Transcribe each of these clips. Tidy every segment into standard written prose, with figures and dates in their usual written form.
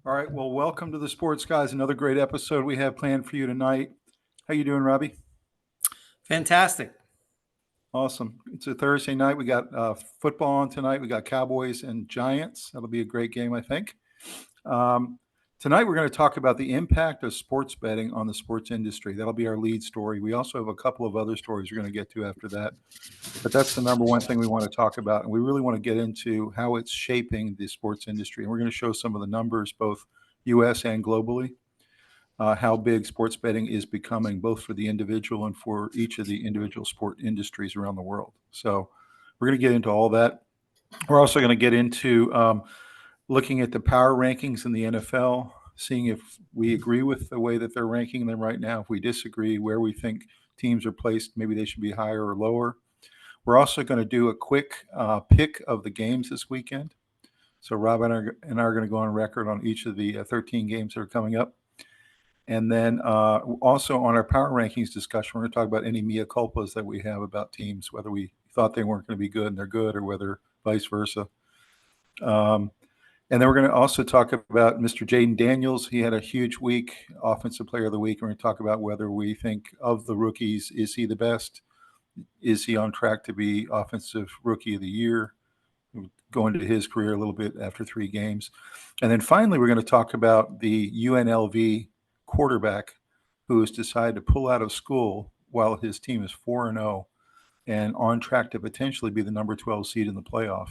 All right. Well, welcome to the Sports Guys. Another great episode we have planned for you tonight. How you doing, Robbie? Fantastic. Awesome. It's a Thursday night. We got football on tonight. We got Cowboys and Giants. That'll be a great game, I think. Um, Tonight, we're going to talk about the impact of sports betting on the sports industry. That'll be our lead story. We also have a couple of other stories we're going to get to after that. But that's the number one thing we want to talk about. And we really want to get into how it's shaping the sports industry. And we're going to show some of the numbers, both US and globally, how big sports betting is becoming, both for the individual and for each of the individual sport industries around the world. So we're going to get into all that. We're also going to get into looking at the power rankings in the NFL, seeing if we agree with the way that they're ranking them right now. If we disagree, where we think teams are placed, maybe they should be higher or lower. We're also going to do a quick pick of the games this weekend. So Rob and I are going to go on record on each of the 13 games that are coming up. And then also on our power rankings discussion, we're going to talk about any mea culpas that we have about teams, whether we thought they weren't going to be good and they're good, or whether vice versa. And then we're going to also talk about Mr. Jaden Daniels. He had a huge week, Offensive Player of the Week. We're going to talk about whether we think of the rookies, is he the best? Is he on track to be Offensive Rookie of the Year? Go into his career a little bit after 3 games. And then finally, we're going to talk about the UNLV quarterback who has decided to pull out of school while his team is 4-0 and on track to potentially be the number 12 seed in the playoff,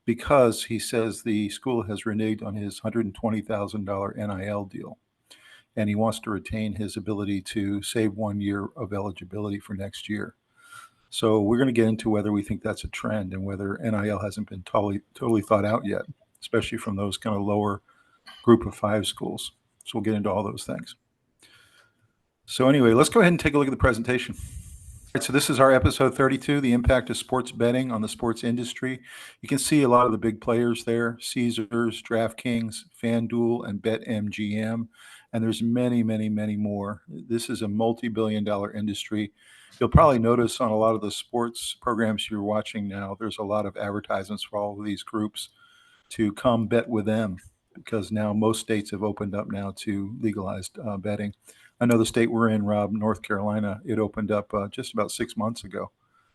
because he says the school has reneged on his $120,000 NIL deal, and he wants to retain his ability to save 1 year of eligibility for next year. So we're going to get into whether we think that's a trend and whether NIL hasn't been totally thought out yet, especially from those kind of lower group of 5 schools. So we'll get into all those things. So anyway, let's go ahead and take a look at the presentation. All right, so this is our episode 32, the impact of sports betting on the sports industry. You can see a lot of the big players there: Caesars, DraftKings, FanDuel, and BetMGM. And there's many, many, many more. This is a multi-billion-dollar industry. You'll probably notice on a lot of the sports programs you're watching now, there's a lot of advertisements for all of these groups to come bet with them, because now most states have opened up now to legalized betting. I know the state we're in, Rob, North Carolina, it opened up just about 6 months ago.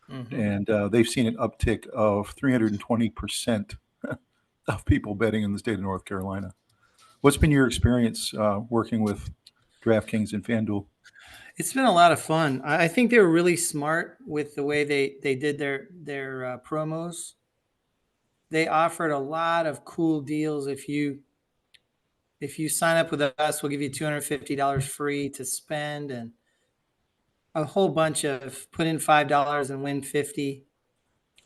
Mm-hmm. And they've seen an uptick of 320% of people betting in the state of North Carolina. What's been your experience working with DraftKings and FanDuel? It's been a lot of fun. I think they were really smart with the way they did their promos. They offered a lot of cool deals. If you sign up with us, we'll give you $250 free to spend, and a whole bunch of put in $5 and win 50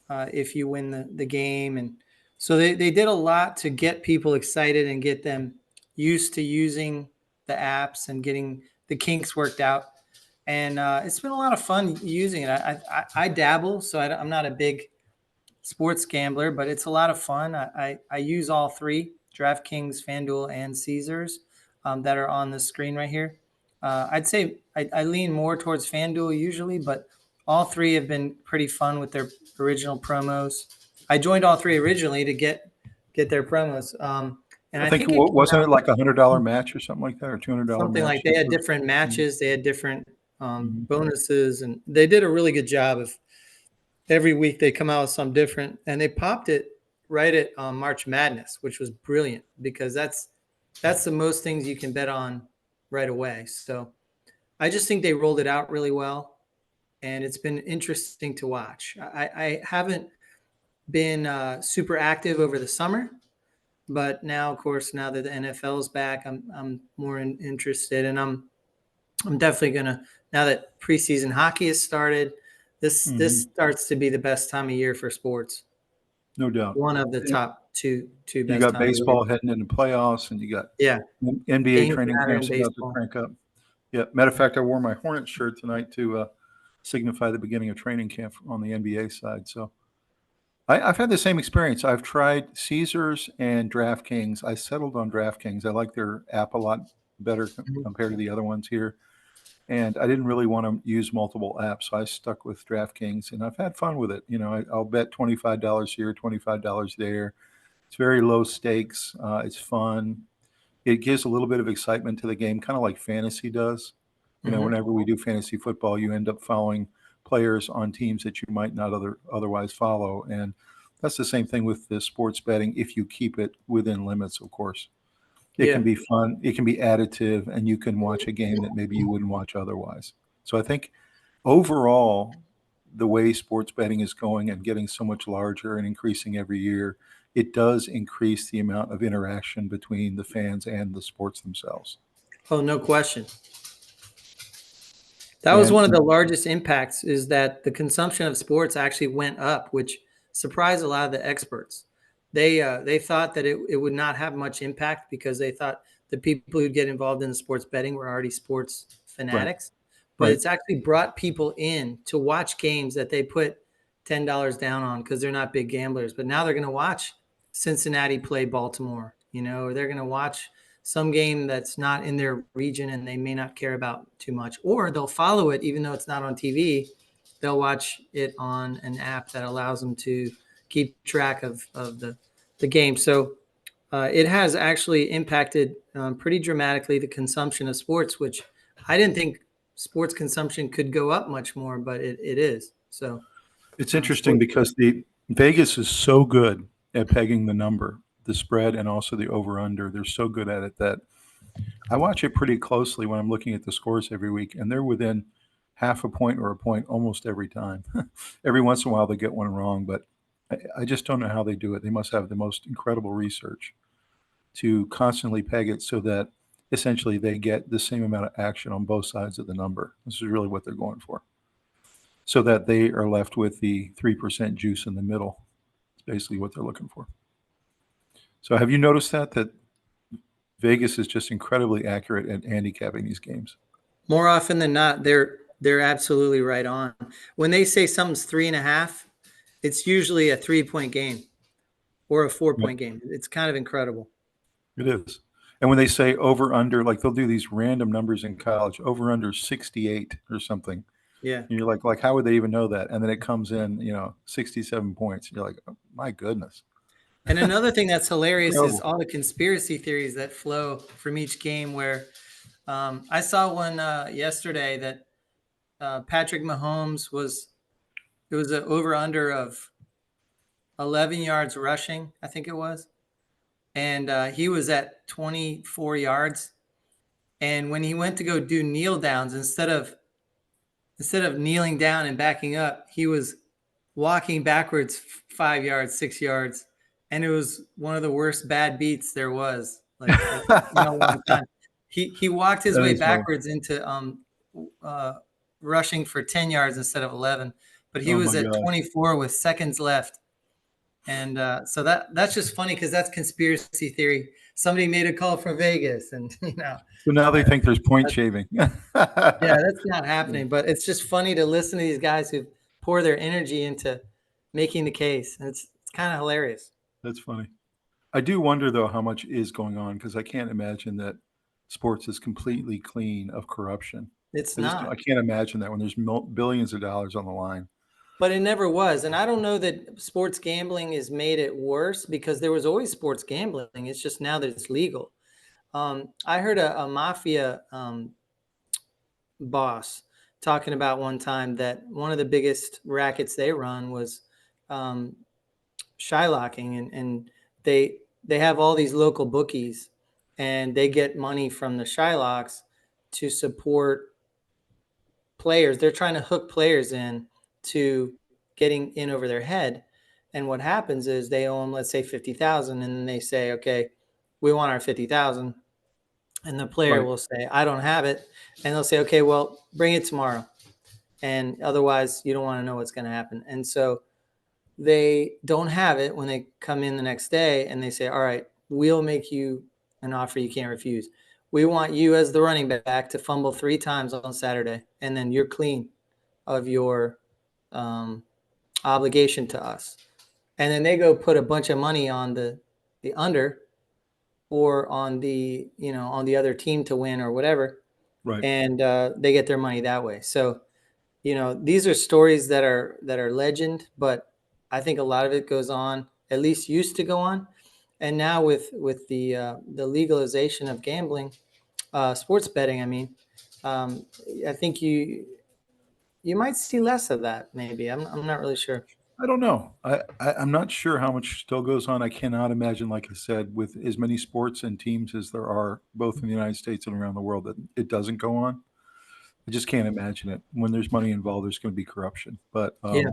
if you win the game. And so they did a lot to get people excited and get them used to using the apps and getting the kinks worked out. And it's been a lot of fun using it. I dabble, so I'm not a big sports gambler, but it's a lot of fun. I use all 3, DraftKings, FanDuel, and Caesars, that are on the screen right here. I'd say I lean more towards FanDuel usually, but all 3 have been pretty fun with their original promos. I joined all 3 originally to get their promos. And I think wasn't it like $100 match or something like that, or $200 something match? Like they had different matches, they had different bonuses, and they did a really good job of every week they come out with some different, and they popped it right at March Madness, which was brilliant, because that's the most things you can bet on right away. So I just think they rolled it out really well, and it's been interesting to watch. I haven't been super active over the summer, but now, of course, now that the NFL is back, I'm more interested, and I'm definitely gonna, now that preseason hockey has started, this starts to be the best time of year for sports. No doubt. One of the top two best. You got baseball heading into playoffs, and you got NBA training camps about to crank up. Yeah. Matter of fact, I wore my Hornets shirt tonight to signify the beginning of training camp on the NBA side. So I've had the same experience. I've tried Caesars and DraftKings. I settled on DraftKings. I like their app a lot better compared to the other ones here. And I didn't really want to use multiple apps, so I stuck with DraftKings, and I've had fun with it. You know, I'll bet $25 here, $25 there. It's very low stakes. It's fun. it gives a little bit of excitement to the game, kind of like fantasy does. Whenever we do fantasy football, you end up following players on teams that you might not otherwise follow. And that's the same thing with the sports betting, if you keep it within limits, of course. It can Yeah. be fun, it can be additive, and you can watch a game that maybe you wouldn't watch otherwise. So I think overall, the way sports betting is going and getting so much larger and increasing every year, it does increase the amount of interaction between the fans and the sports themselves. Oh, no question. That was And one of the largest impacts, is that the consumption of sports actually went up, which surprised a lot of the experts. They thought that it would not have much impact because they thought the people who'd get involved in the sports betting were already sports right, fanatics. But right. it's actually brought people in to watch games that they put $10 down on because they're not big gamblers. But now they're going to watch Cincinnati play Baltimore, or they're going to watch some game that's not in their region and they may not care about too much, or they'll follow it even though it's not on TV. They'll watch it on an app that allows them to keep track of the game. So it has actually impacted pretty dramatically the consumption of sports, which I didn't think sports consumption could go up much more, but it is. So It's interesting sports, because the Vegas is so good at pegging the number, the spread, and also the over/under. They're so good at it that I watch it pretty closely when I'm looking at the scores every week, and they're within half a point or a point almost every time. Every once in a while, they get one wrong, but I just don't know how they do it. They must have the most incredible research to constantly peg it so that essentially they get the same amount of action on both sides of the number. This is really what they're going for, so that they are left with the 3% juice in the middle. It's basically what they're looking for. So have you noticed that Vegas is just incredibly accurate at handicapping these games? more often than not, they're absolutely right on. When they say something's 3.5, it's usually a 3-point game or a 4-point game. It's kind of incredible. It is. And when they say over under, like they'll do these random numbers in college, over under 68 or something. Yeah. And you're like, how would they even know that? And then it comes in, 67 points. You're like, oh, my goodness. And another thing that's hilarious is Incredible. all the conspiracy theories that flow from each game. Where I saw one yesterday that Patrick Mahomes it was an over under of 11 yards rushing, I think it was. And he was at 24 yards. And when he went to go do kneel downs, instead of kneeling down and backing up, he was walking backwards 5 yards, 6 yards, and it was one of the worst bad beats there was, like in a long time. He walked his That way is funny. backwards into rushing for 10 yards instead of 11, but he Oh was my at gosh. 24 with seconds left. And so that's just funny because that's conspiracy theory. Somebody made a call from Vegas, and So now they think there's point shaving. yeah, that's not happening. But it's just funny to listen to these guys who pour their energy into making the case, and it's kind of hilarious. That's funny. I do wonder though how much is going on, because I can't imagine that sports is completely clean of corruption. It's I not, can't imagine that when there's billions of dollars on the line. but it never was. And I don't know that sports gambling has made it worse, because there was always sports gambling. It's just now that it's legal. I heard a mafia boss talking about one time that one of the biggest rackets they run was um, shylocking, and they have all these local bookies, and they get money from the shylocks to support players. They're trying to hook players in to getting in over their head. And what happens is they owe them, let's say 50,000, and then they say, okay, we want our 50,000. And the player Right. will say, I don't have it. And they'll say, okay, well, bring it tomorrow. And otherwise you don't want to know what's going to happen. And so they don't have it when they come in the next day, and they say, all right, we'll make you an offer you can't refuse. We want you as the running back to fumble 3 times on Saturday, and then you're clean of your obligation to us. And then they go put a bunch of money on the under, or on the on the other team to win or whatever, Right. and they get their money that way. So these are stories that are legend, but I think a lot of it goes on, at least used to go on. And now with the legalization of gambling, sports betting, I mean, I think you might see less of that. Maybe I'm not really sure. I don't know. I'm not sure how much still goes on. I cannot imagine, like I said, with as many sports and teams as there are, both in the United States and around the world, that it doesn't go on. I just can't imagine it. When there's money involved, there's going to be corruption. But Yeah,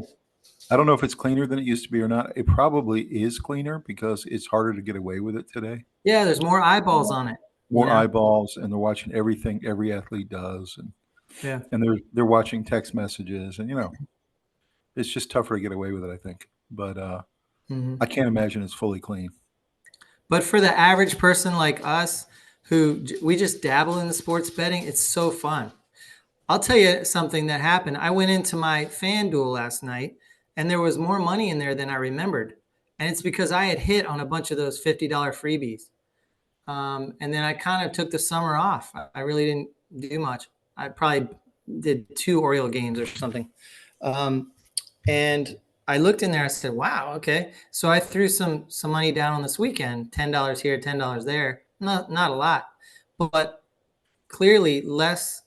I don't know if it's cleaner than it used to be or not. It probably is cleaner because it's harder to get away with it today. yeah. There's more eyeballs on it. You More know. eyeballs, and they're watching everything every athlete does, Yeah. and they're watching text messages, and it's just tougher to get away with it, I think. But Hmm. I can't imagine it's fully clean. But for the average person like us, we just dabble in the sports betting, it's so fun. I'll tell you something that happened. I went into my FanDuel last night, and there was more money in there than I remembered, and it's because I had hit on a bunch of those $50 freebies. And then I kind of took the summer off. I really didn't do much. I probably did 2 Oriole games or something. Um, and I looked in there. I said, "Wow, okay." So I threw some money down on this weekend. $10 here, $10 there. Not a lot, but clearly less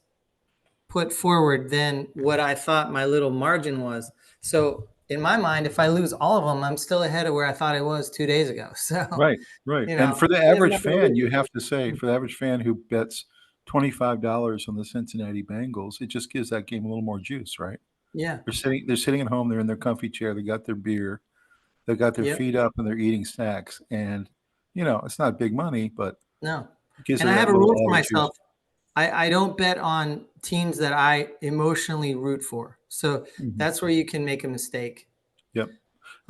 put forward than what I thought my little margin was. So in my mind, if I lose all of them, I'm still ahead of where I thought I was 2 days ago. So Right, right. you And know, for the I have average nothing to fan, you lose. have to say, for the average fan who bets $25 on the Cincinnati Bengals, it just gives that game a little more juice, right? Yeah. They're sitting at home, they're in their comfy chair, they got their beer, they got their Yep. feet up, and they're eating snacks. And it's not big money, but No. it gives And it I have that a little rule for added juice. myself. I don't bet on teams that I emotionally root for. So Mhm. that's where you can make a mistake. Yep.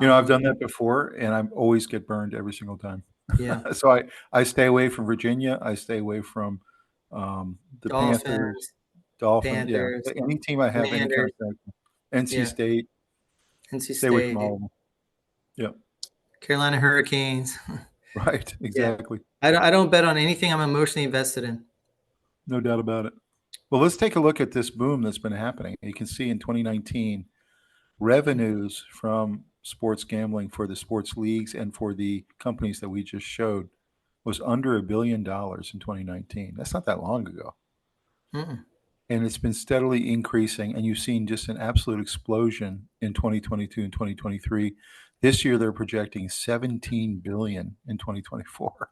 I've Um, done that before, and I always get burned every single time. yeah. So I stay away from Virginia. I stay away from the Panthers, Dolphins, Dolphins. Yeah, Panthers, any team I have any kind Commanders. of connection. NC Yeah. State. NC Stay away from State, all of them. Yep. Carolina Hurricanes. Right. Yeah. Exactly. I don't bet on anything I'm emotionally invested in. No doubt about it. Well, let's take a look at this boom that's been happening. You can see in 2019, revenues from sports gambling for the sports leagues and for the companies that we just showed was under $1 billion in 2019. That's not that long ago. Mm-mm. And it's been steadily increasing. And you've seen just an absolute explosion in 2022 and 2023. This year, they're projecting 17 billion in 2024 Well,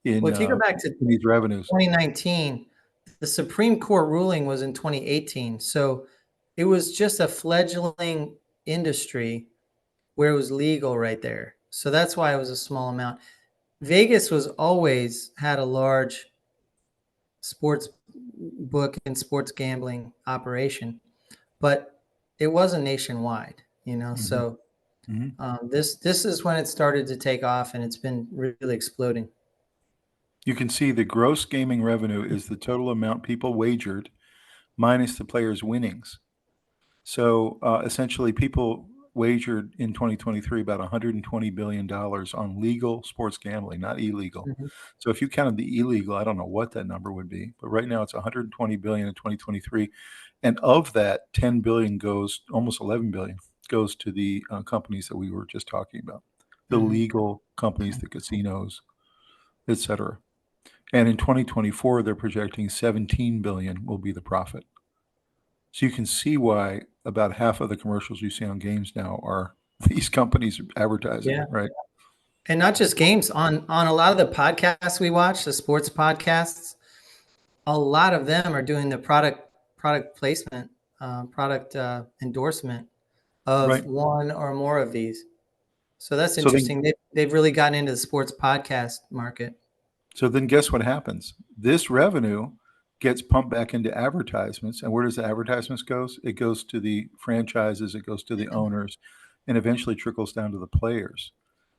in, if you go back to these revenues. 2019, the Supreme Court ruling was in 2018. So it was just a fledgling industry where it was legal right there. So that's why it was a small amount. Vegas was always had a large sports book and sports gambling operation, but it wasn't nationwide, Mhm, So mhm. this is when it started to take off, and it's been really exploding. You can see the gross gaming revenue is the total amount people wagered minus the players' winnings. So essentially, people wagered in 2023 about $120 billion on legal sports gambling, not illegal. Mhm. So if you counted the illegal, I don't know what that number would be, but right now it's 120 billion in 2023, and of that, 10 billion goes, almost 11 billion goes to the companies that we were just talking about, the Mhm. legal companies, the casinos, etc. And in 2024, they're projecting 17 billion will be the profit. So you can see why about half of the commercials you see on games now are these companies advertising, Yeah, right? and not just games. On a lot of the podcasts we watch, the sports podcasts, a lot of them are doing the product placement, product endorsement of Right. one or more of these. So that's So then interesting. They've really gotten into the sports podcast market. so then guess what happens? This revenue gets pumped back into advertisements. And where does the advertisements goes? It goes to the franchises, it goes to the owners, and eventually trickles down to the players.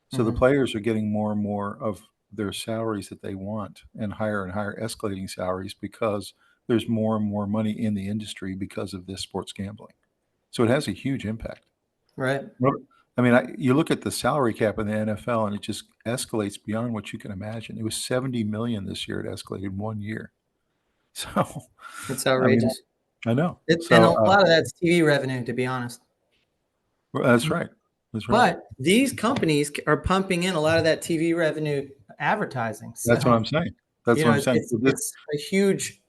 So the Mhm. players are getting more and more of their salaries that they want and higher escalating salaries because there's more and more money in the industry because of this sports gambling. So it has a huge impact. Right. Well, I mean, you look at the salary cap in the NFL, and it just escalates beyond what you can imagine. It was 70 million this year. It escalated in 1 year. So, It's I mean, outrageous. I know. And So a lot of that's TV revenue, to be honest. that's right. That's right. But these companies are pumping in a lot of that TV revenue advertising. That's what So, I'm saying. That's you what know, I'm saying. So it's a huge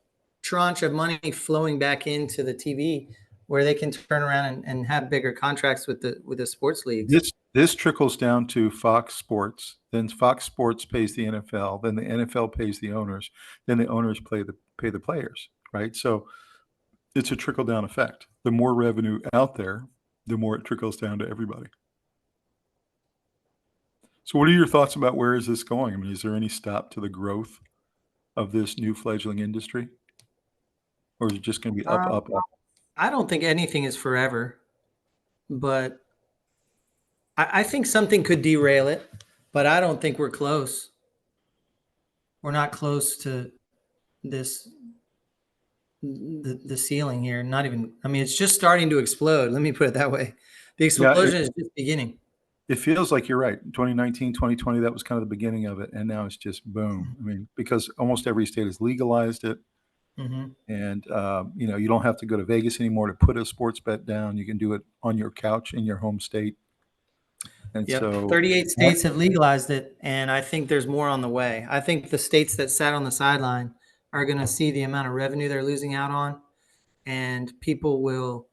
tranche of money flowing back into the TV where they can turn around and have bigger contracts with the sports leagues. this trickles down to Fox Sports. Then Fox Sports pays the NFL. Then the NFL pays the owners. Then the owners pay the players. Right. So it's a trickle down effect. The more revenue out there, the more it trickles down to everybody. So what are your thoughts about where is this going? I mean, is there any stop to the growth of this new fledgling industry? Or is it just going to be up, Um, up, up? I don't think anything is forever, but I think something could derail it, but I don't think we're close. We're not close to this the ceiling here. Not even. I mean, it's just starting to explode. Let me put it that way. The Yeah, explosion is just beginning. it feels like you're right. 2019, 2020, that was kind of the beginning of it. And now it's just boom. I mean, because almost every state has legalized it. Mm-hmm. And, you don't have to go to Vegas anymore to put a sports bet down. You can do it on your couch in your home state. And Yep. so 38 states have legalized it, and I think there's more on the way. I think the states that sat on the sideline are going to see the amount of revenue they're losing out on, and people will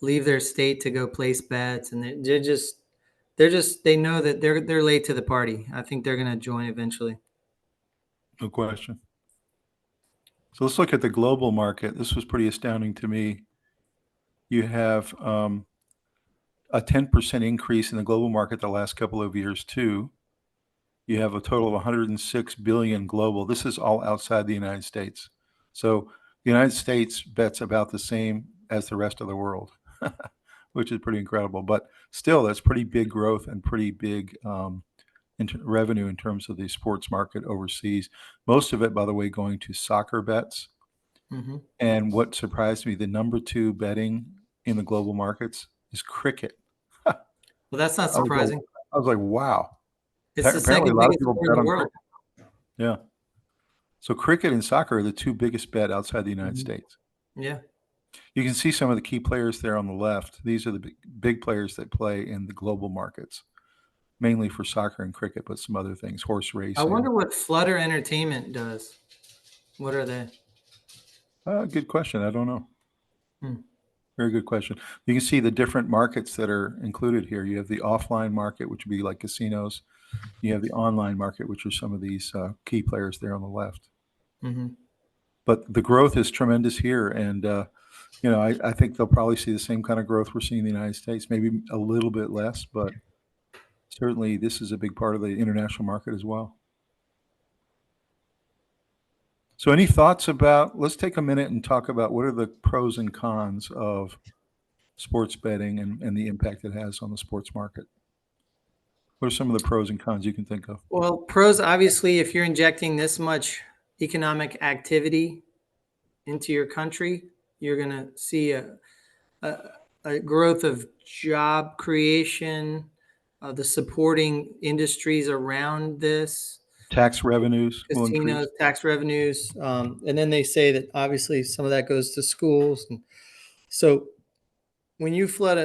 leave their state to go place bets, and they know that they're late to the party. I think they're going to join eventually. no question. So let's look at the global market. This was pretty astounding to me. You have a 10% increase in the global market the last couple of years too. You have a total of 106 billion global. This is all outside the United States. So the United States bets about the same as the rest of the world, which is pretty incredible. But still, that's pretty big growth and pretty big revenue in terms of the sports market overseas. Most of it, by the way, going to soccer bets. Mm-hmm. And what surprised me, the number 2 betting in the global markets is cricket. Well, that's not surprising. I was like, wow. It's the Apparently, a second lot of biggest people sport in bet the on world. cricket. Yeah. So cricket and soccer are the 2 biggest bet outside the United Mhm. States. Yeah. You can see some of the key players there on the left. These are the big players that play in the global markets, mainly for soccer and cricket, but some other things, horse I racing. wonder what Flutter Entertainment does. What are they? Good question. I don't know. Hmm. Very good question. You can see the different markets that are included here. You have the offline market, which would be like casinos. You have the online market, which are some of these key players there on the left. Mm-hmm. But the growth is tremendous here. And, I think they'll probably see the same kind of growth we're seeing in the United States, maybe a little bit less, but certainly this is a big part of the international market as well. So any thoughts about, let's take a minute and talk about what are the pros and cons of sports betting and the impact it has on the sports market. What are some of the pros and cons you can think of? Well, pros, obviously, if you're injecting this much economic activity into your country, you're going to see a growth of job creation, the supporting industries around this, Tax revenues will increase. casinos, tax revenues. And then they say that obviously some of that goes to schools. And so when you flood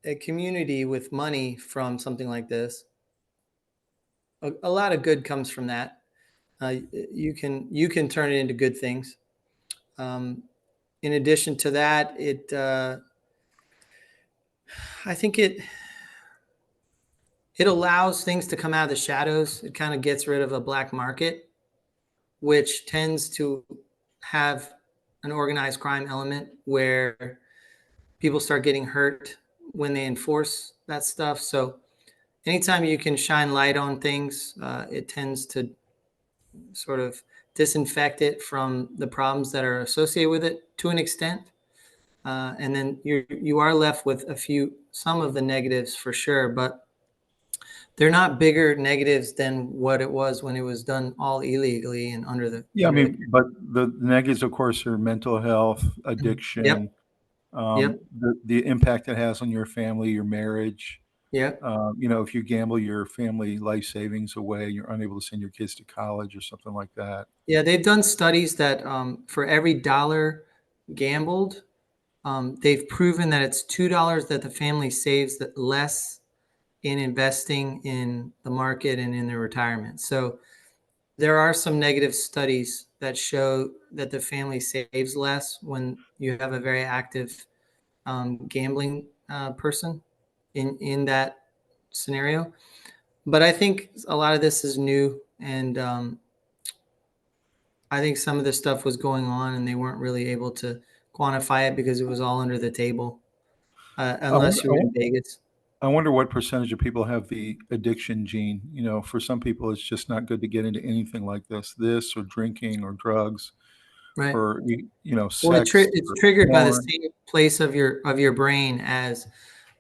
a community with money from something like this, a lot of good comes from that. You can turn it into good things. In addition to that, I think it allows things to come out of the shadows. It kind of gets rid of a black market, which tends to have an organized crime element where people start getting hurt when they enforce that stuff. So anytime you can shine light on things, it tends to sort of disinfect it from the problems that are associated with it to an extent. And then you are left with some of the negatives for sure, but they're not bigger negatives than what it was when it was done all illegally and under the. Yeah, I mean, but the negatives, of course, are mental health, addiction, Yep. Yep. the impact it has on your family, your marriage. Yep. If you gamble your family life savings away, you're unable to send your kids to college or something like that. Yeah, they've done studies that for every dollar gambled, they've proven that it's $2 that the family saves less in investing in the market and in their retirement. So there are some negative studies that show that the family saves less when you have a very active gambling person in that scenario. But I think a lot of this is new, and I think some of this stuff was going on, and they weren't really able to quantify it because it was all under the table, I wonder, unless you were in Vegas. I wonder what percentage of people have the addiction gene. You know, for some people, it's just not good to get into anything like this or drinking or drugs Right. or, Well, sex it's or triggered by the porn. same place of your brain as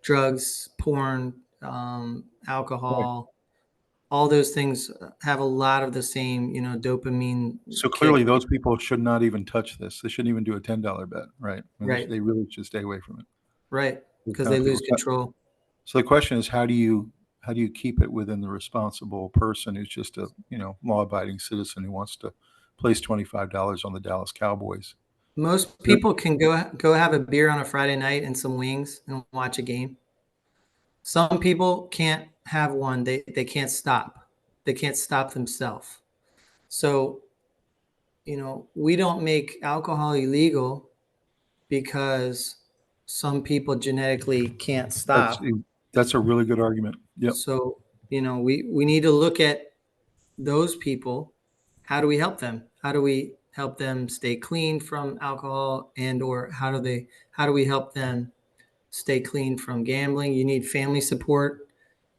drugs, porn, Right. alcohol. All those things have a lot of the same, dopamine So kick. clearly, those people should not even touch this. They shouldn't even do a $10 bet, right? I mean, Right. they really should stay away from it. Right. Those Because kind they of people. lose control. So the question is, how do you keep it within the responsible person who's just a law-abiding citizen who wants to place $25 on the Dallas Cowboys? Most So people can go have a beer on a Friday night and some wings and watch a game. Some people can't have one. They can't stop. They can't stop themselves. So, we don't make alcohol illegal because some people genetically can't that's stop. that's a really good argument. Yep. So, we need to look at those people. How do we help them? How do we help them stay clean from alcohol, and or how do we help them stay clean from gambling? You need family support.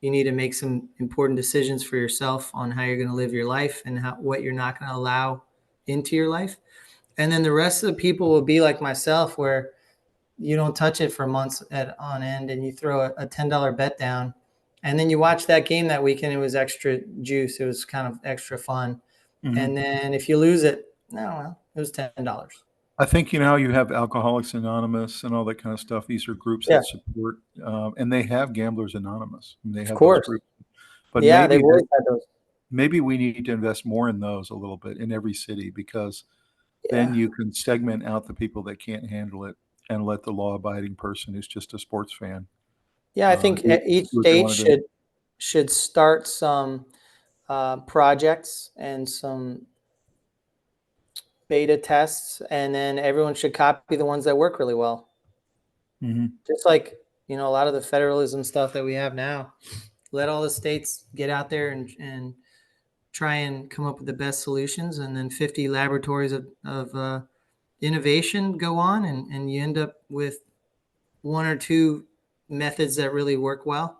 You need to make some important decisions for yourself on how you're going to live your life and what you're not going to allow into your life. And then the rest of the people will be like myself, where you don't touch it for months on end, and you throw a $10 bet down, and then you watch that game that weekend. It was extra juice. It was kind of extra fun. Mhm. And then if you lose it, no, well, it was $10. I think how you have Alcoholics Anonymous and all that kind of stuff. These are groups Yeah, that support, and they have Gamblers Anonymous. And they of have those course. groups. But Yeah, they've always had those. maybe we need to invest more in those a little bit in every city, because then Yeah. you can segment out the people that can't handle it and let the law-abiding person who's just a sports fan Yeah, I think do each what they state want to do. should start some projects and some beta tests, and then everyone should copy the ones that work really well. Mhm. Just like, a lot of the federalism stuff that we have now. Let all the states get out there and try and come up with the best solutions, and then 50 laboratories of innovation go on, and you end up with one or two methods that really work well,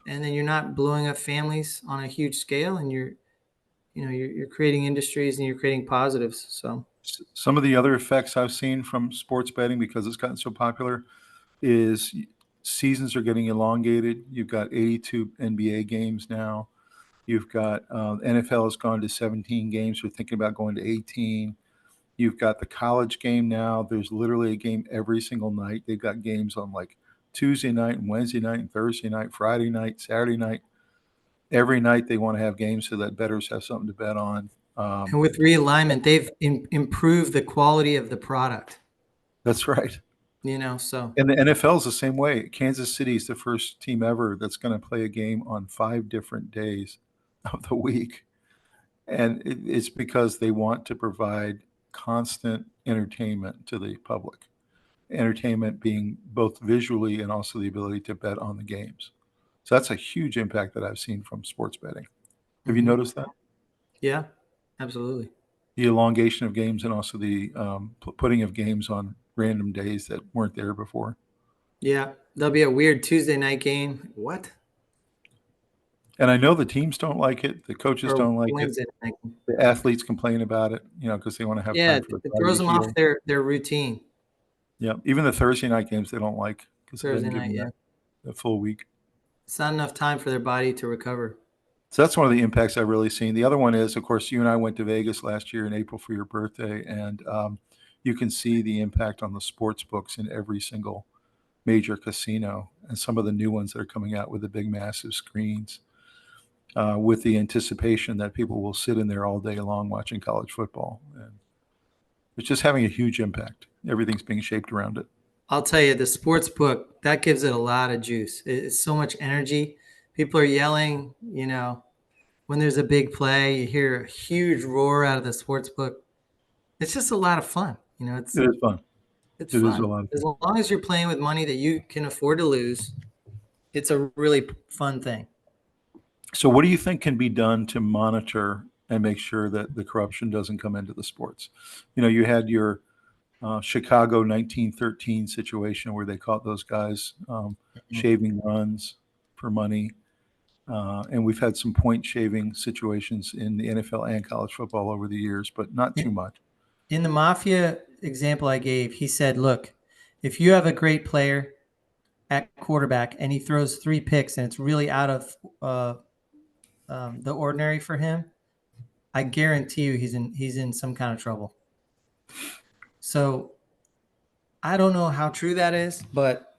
and then you're not blowing up families on a huge scale, and you're creating industries and you're creating positives. So Some of the other effects I've seen from sports betting, because it's gotten so popular, is seasons are getting elongated. You've got 82 NBA games now. You've got NFL has gone to 17 games. We're thinking about going to 18. You've got the college game now. There's literally a game every single night. They've got games on like Tuesday night and Wednesday night and Thursday night, Friday night, Saturday night. Every night they want to have games so that bettors have something to bet on. and with realignment, they've improved the quality of the product. That's right. So And the NFL is the same way. Kansas City is the first team ever that's going to play a game on 5 different days of the week. And it's because they want to provide constant entertainment to the public. Entertainment being both visually and also the ability to bet on the games. So that's a huge impact that I've seen from sports betting. Have you noticed that? Yeah, absolutely. The elongation of games and also the putting of games on random days that weren't there before. Yeah, there'll be a weird Tuesday night game. What? And I know the teams don't like it. The coaches Or don't like it. Wednesday night. The athletes complain about it, because they want to have Yeah, time it for the it body throws to them off heal. their routine. Yeah, even the Thursday night games they don't like because it Thursday doesn't give night, them yeah. that full week. It's not enough time for their body to recover. So that's one of the impacts I've really seen. The other one is, of course, you and I went to Vegas last year in April for your birthday, and you can see the impact on the sports books in every single major casino, and some of the new ones that are coming out with the big, massive screens, with the anticipation that people will sit in there all day long watching college football. And it's just having a huge impact. Everything's being shaped around it. I'll tell you, the sports book, that gives it a lot of juice. It's so much energy. People are yelling, when there's a big play, you hear a huge roar out of the sports book. It's just a lot of fun. It is fun. It's It is a fun. lot of As fun. long as you're playing with money that you can afford to lose, it's a really fun thing. So what do you think can be done to monitor and make sure that the corruption doesn't come into the sports? You had your Chicago 1913 situation where they caught those guys shaving runs for money. And we've had some point shaving situations in the NFL and college football over the years, but not too much. In the Mafia example I gave, he said, look, if you have a great player at quarterback and he throws 3 picks and it's really out of the ordinary for him, I guarantee you he's in some kind of trouble. So I don't know how true that is, but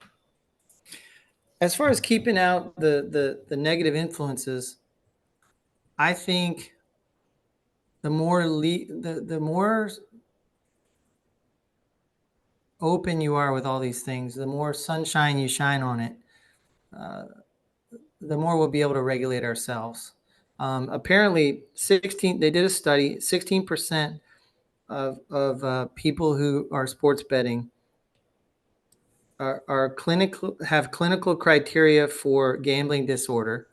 as far as keeping out the negative influences, I think the more open you are with all these things, the more sunshine you shine on it, the more we'll be able to regulate ourselves. Apparently, they did a study. 16% of people who are sports betting have clinical criteria for gambling disorder,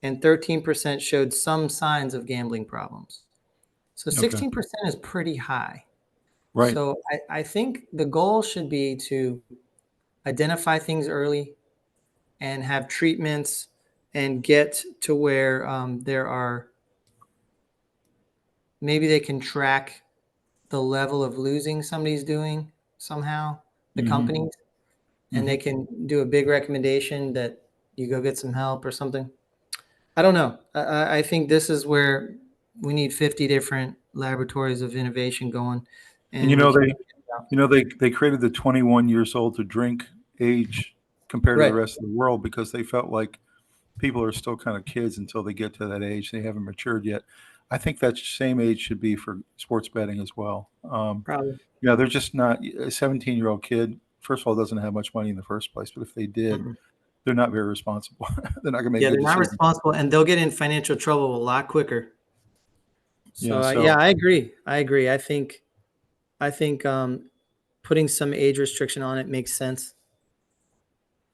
and 13% showed some signs of gambling problems. So Okay. 16% is pretty high. Right. So I think the goal should be to identify things early and have treatments and get to where maybe they can track the level of losing somebody's doing somehow, the companies, and they can do a big recommendation that you go get some help or something. I don't know. I think this is where we need 50 different laboratories of innovation going. And they created the 21 years old to drink age compared to the Right. rest of the world because they felt like people are still kind of kids until they get to that age. They haven't matured yet. I think that same age should be for sports betting as well. Probably. They're just not a 17-year-old kid. First of all, doesn't have much money in the first place, but if they did, Mm-mm. they're not very responsible. They're not going to make Yeah, good they're not decisions. responsible, and they'll get in financial trouble a lot quicker. Yeah. So yeah, I agree. I think putting some age restriction on it makes sense.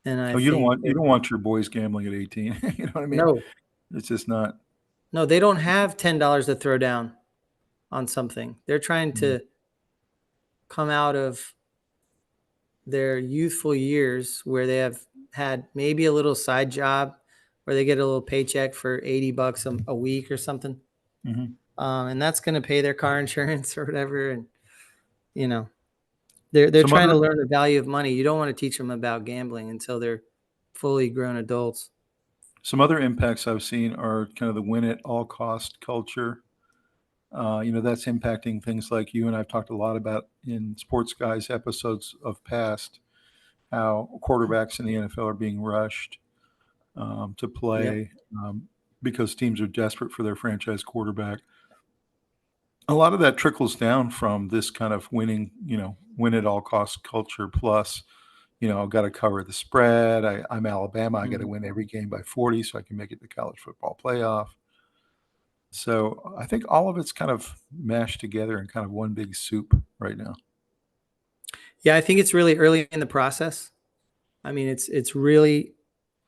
And I Oh, you don't think want you don't want your boys gambling at 18. You know what I mean? no, It's just not. no, they don't have $10 to throw down on something. They're trying to come out of their youthful years where they have had maybe a little side job where they get a little paycheck for $80 a week or something. Mhm. And that's going to pay their car insurance or whatever. And, you know, they're Some trying other to learn the value of money. You don't want to teach them about gambling until they're fully grown adults. some other impacts I've seen are kind of the win at all cost culture. That's impacting things like you and I've talked a lot about in Sports Guys episodes of past, how quarterbacks in the NFL are being rushed to Yep. play because teams are desperate for their franchise quarterback. A lot of that trickles down from this kind of win at all cost culture. Plus, I've got to cover the spread. I'm Alabama. I got to Mhm. win every game by 40 so I can make it to college football playoff. So I think all of it's kind of mashed together in kind of one big soup right now. Yeah, I think it's really early in the process. I mean, it's really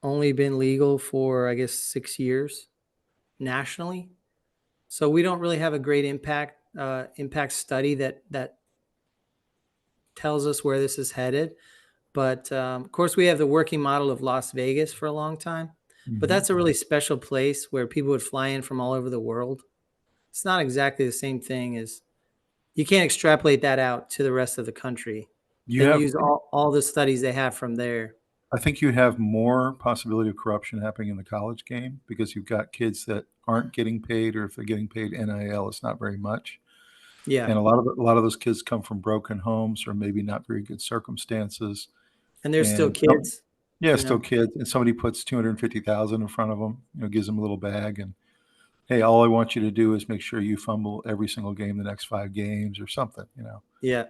only been legal for, I guess, 6 years nationally. So we don't really have a great impact study that tells us where this is headed. But of course, we have the working model of Las Vegas for a long time. But Mhm. that's a really special place where people would fly in from all over the world. It's not exactly the same thing as you can't extrapolate that out to the rest of the country. You Then have, use all the studies they have from there. I think you have more possibility of corruption happening in the college game because you've got kids that aren't getting paid, or if they're getting paid NIL, it's not very much. Yeah. And a lot of those kids come from broken homes or maybe not very good circumstances. And they're still And kids, yeah, you still know. kids. And somebody puts 250,000 in front of them, gives them a little bag, and hey, all I want you to do is make sure you fumble every single game the next 5 games or something. Yeah.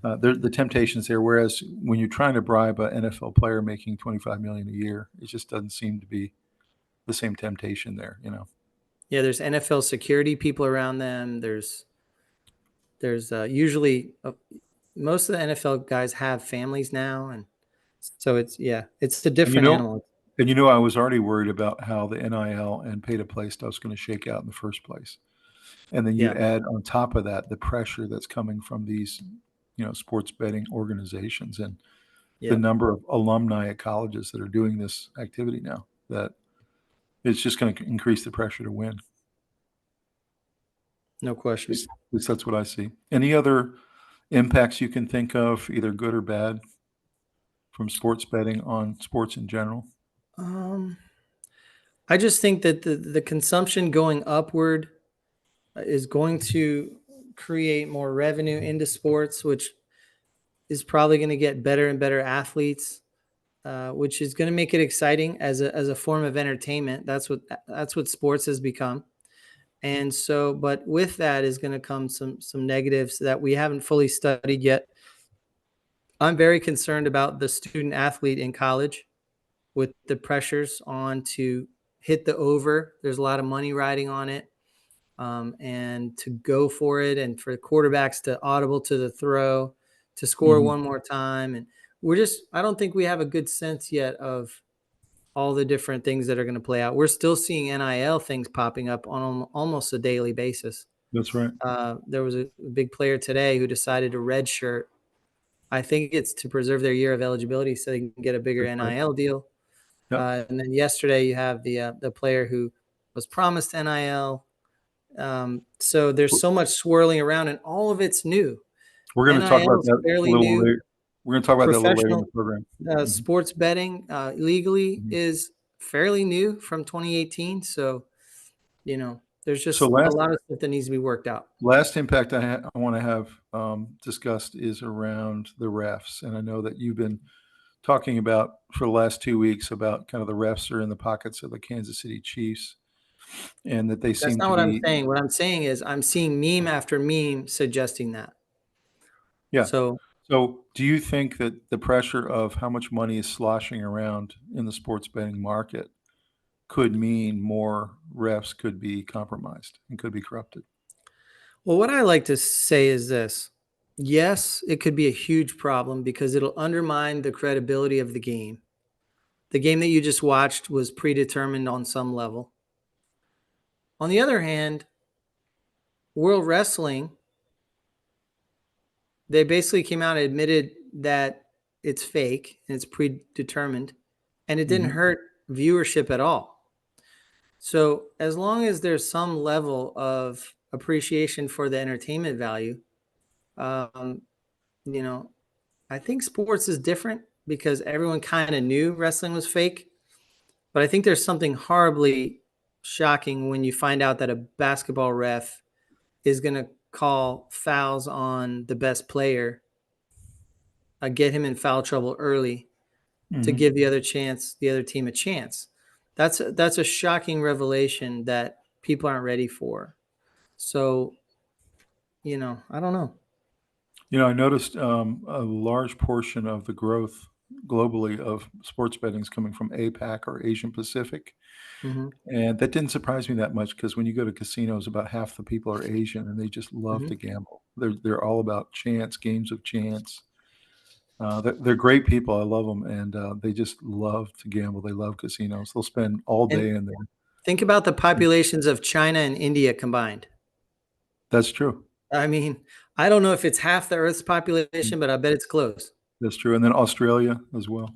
The temptation's there. Whereas when you're trying to bribe an NFL player making $25 million a year, it just doesn't seem to be the same temptation there. Yeah, there's NFL security people around them. There's usually most of the NFL guys have families now, and so it's a And different animal. I was already worried about how the NIL and pay to play stuff is going to shake out in the first place. And then you Yeah, add on top of that the pressure that's coming from these, sports betting organizations and the yeah, number of alumni at colleges that are doing this activity now, that it's just going to increase the pressure to win. no question. At least that's what I see. Any other impacts you can think of, either good or bad, from sports betting on sports in general? Um, I just think that the consumption going upward is going to create more revenue into sports, which is probably going to get better and better athletes, which is going to make it exciting as a form of entertainment. That's what sports has become. And so, but with that is going to come some negatives that we haven't fully studied yet. I'm very concerned about the student athlete in college with the pressures on to hit the over. There's a lot of money riding on it, and to go for it, and for quarterbacks to audible to the throw, to score Mhm. one more time. And I don't think we have a good sense yet of all the different things that are going to play out. We're still seeing NIL things popping up on almost a daily basis. That's right. There was a big player today who decided to redshirt. I think it's to preserve their year of eligibility so they can get a bigger That's right. NIL deal. Yep. And then yesterday you have the player who was promised NIL. So there's so much swirling around, and all of it's new. We're going to talk NIL about is that a fairly little new. later. We're going to talk about that a little later in the Professional program. Mhm. sports betting legally Mhm. is fairly new from 2018. So there's So just a lot of stuff that needs to be worked out. last impact I want to have discussed is around the refs, and I know that you've been talking about for the last 2 weeks about kind of the refs are in the pockets of the Kansas City Chiefs, and that they That's seem not to what I'm be. saying. What I'm saying is I'm seeing meme after meme suggesting that. Yeah. So So do you think that the pressure of how much money is sloshing around in the sports betting market could mean more refs could be compromised and could be corrupted? well, what I like to say is this. Yes, it could be a huge problem because it'll undermine the credibility of the game. The game that you just watched was predetermined on some level. On the other hand, World Wrestling, they basically came out and admitted that it's fake and it's predetermined, and it didn't Mhm. hurt viewership at all. So, as long as there's some level of appreciation for the entertainment value, um, you know, I think sports is different because everyone kind of knew wrestling was fake. But I think there's something horribly shocking when you find out that a basketball ref is going to call fouls on the best player, get him in foul trouble early to Mhm. give the other team a chance. That's a shocking revelation that people aren't ready for. So, I don't know. I noticed a large portion of the growth globally of sports betting is coming from APAC or Asian Pacific. Hmm. And that didn't surprise me that much because when you go to casinos, about half the people are Asian and they just love Hmm. to gamble. They're all about chance, games of chance. They're great people. I love them, and they just love to gamble. They love casinos. They'll spend all And day in there. think about the populations of China and India combined. That's true. I mean, I don't know if it's half the Earth's population, but I bet it's close. That's true. And then Australia as well.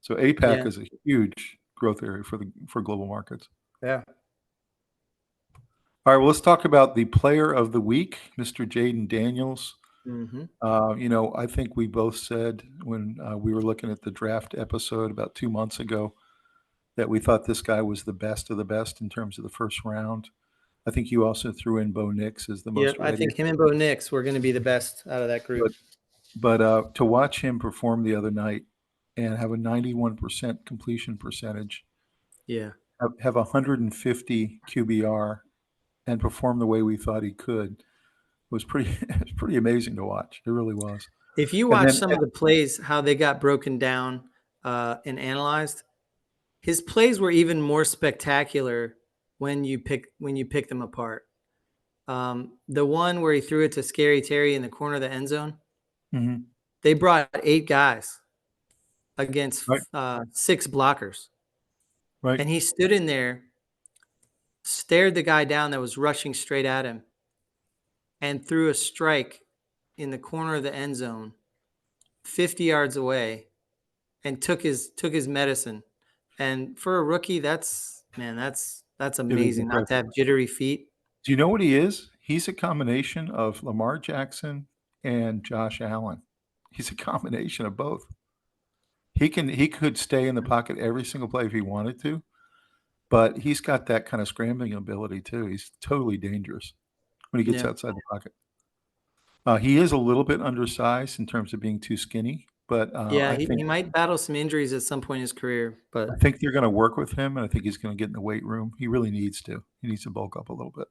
So APAC Yeah. is a huge growth area for global markets. Yeah. All right, well, let's talk about the player of the week, Mr. Jaden Daniels. Hmm. I think we both said when we were looking at the draft episode about 2 months ago that we thought this guy was the best of the best in terms of the first round. I think you also threw in Bo Nix as the Yeah, most I ready. think him and Bo Nix were going to be the best out of that group. But to watch him perform the other night and have a 91% completion percentage, Yeah. have 150 QBR, and perform the way we thought he could was pretty it was pretty amazing to watch. It really was. If you And watch then some of the plays, how they got broken down and analyzed, his plays were even more spectacular when you pick them apart. The one where he threw it to Scary Terry in the corner of the end zone, mhm, they brought 8 guys against right, 6 blockers, right. and he stood in there, stared the guy down that was rushing straight at him, and threw a strike in the corner of the end zone, 50 yards away, and took his medicine. And for a rookie, that's It is amazing not to impressive. have jittery feet. Do you know what he is? He's a combination of Lamar Jackson and Josh Allen. He's a combination of both. He could stay in the pocket every single play if he wanted to, but he's got that kind of scrambling ability too. He's totally dangerous when he gets Yeah. outside the pocket. He is a little bit undersized in terms of being too skinny, but Yeah, he might battle some injuries at some point in his career, I but think they're going to work with him, and I think he's going to get in the weight room. He really needs to. He needs to bulk up a little bit.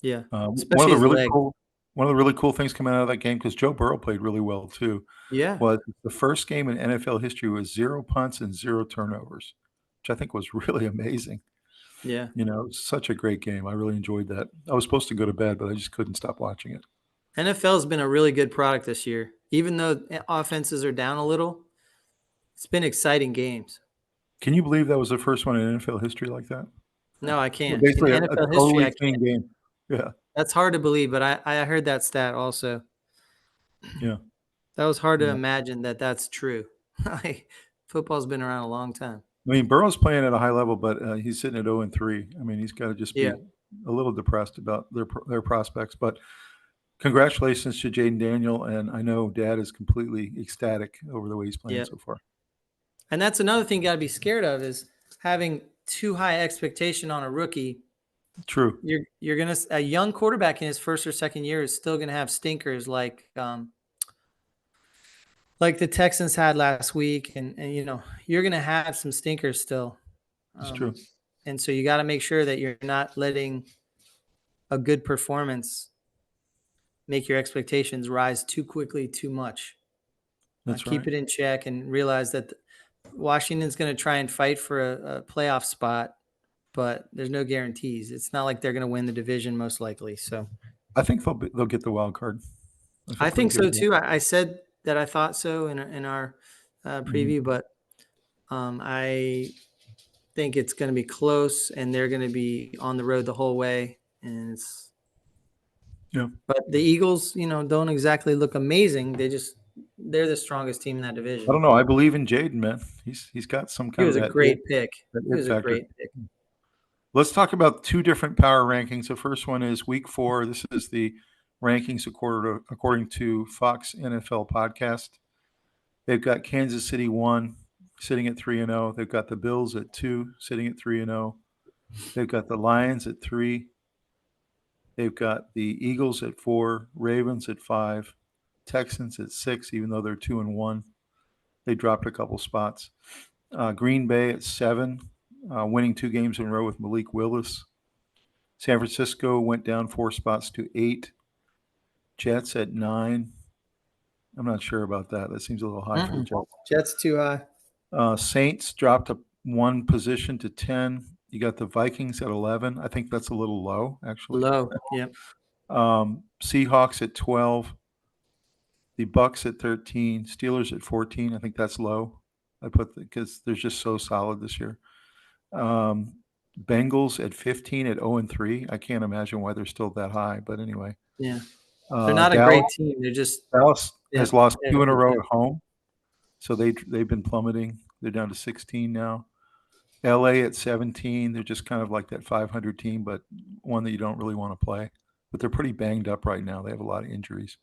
yeah, One of especially the his really leg. cool one of the really cool things coming out of that game, because Joe Burrow played really well too, Yeah, was the first game in NFL history with 0 punts and 0 turnovers, which I think was really amazing. yeah. Such a great game. I really enjoyed that. I was supposed to go to bed, but I just couldn't stop watching it. NFL's been a really good product this year. Even though offenses are down a little, it's been exciting games. Can you believe that was the first one in NFL history like that? No, I can't. In Basically a NFL history, totally I clean can't. game. Yeah, That's hard to believe, but I heard that stat also. yeah, That was hard to yeah. imagine that that's true. Like, football's been around a long time. I mean, Burrow's playing at a high level, but he's sitting at 0-3. I mean, he's got to just Yeah, be a little depressed about their prospects. But congratulations to Jaden Daniel, and I know Dad is completely ecstatic over the way he's playing yeah. so far. And that's another thing you got to be scared of is having too high expectation on a rookie. True. You're gonna a young quarterback in his first or second year is still gonna have stinkers like the Texans had last week, and you're gonna have some stinkers still. It's Um, true. and so you got to make sure that you're not letting a good performance make your expectations rise too quickly, too much. That's right. Keep it in check and realize that Washington's going to try and fight for a playoff spot, but there's no guarantees. It's not like they're going to win the division most likely. So I think they'll get the wild card. I feel I pretty think good so about too. I said that I thought so in our it. Mhm. preview, but I think it's going to be close, and they're going to be on the road the whole way. And Yeah. but the Eagles, don't exactly look amazing. They're the strongest team in that I division. don't know. I believe in Jaden, man. He's got some He kind of was a that great pick. He it was a factor. great pick. Let's talk about two different power rankings. The first one is Week 4. This is the rankings according to Fox NFL Podcast. They've got Kansas City 1, sitting at 3-0. They've got the Bills at 2, sitting at 3-0. They've got the Lions at 3. They've got the Eagles at 4, Ravens at 5, Texans at 6, even though they're 2-1. They dropped a couple spots. Green Bay at 7, winning 2 games in a row with Malik Willis. San Francisco went down 4 spots to 8. Jets at 9. I'm not sure about that. That seems a little high for the Jets. Jets too high. Saints dropped up 1 position to 10. You got the Vikings at 11. I think that's a little low, actually. Low. Yep. Seahawks at 12. The Bucks at 13. Steelers at 14. I think that's low. Because they're just so solid this year. Bengals at 15 at 0-3. I can't imagine why they're still that high, but anyway. Yeah. They're not a great team. They're just Dallas has lost 2 in a row yeah. at home, so they've been plummeting. They're down to 16 now. LA at 17. They're just kind of like that 500 team, but one that you don't really want to play. But they're pretty banged up right now. They have a lot of injuries.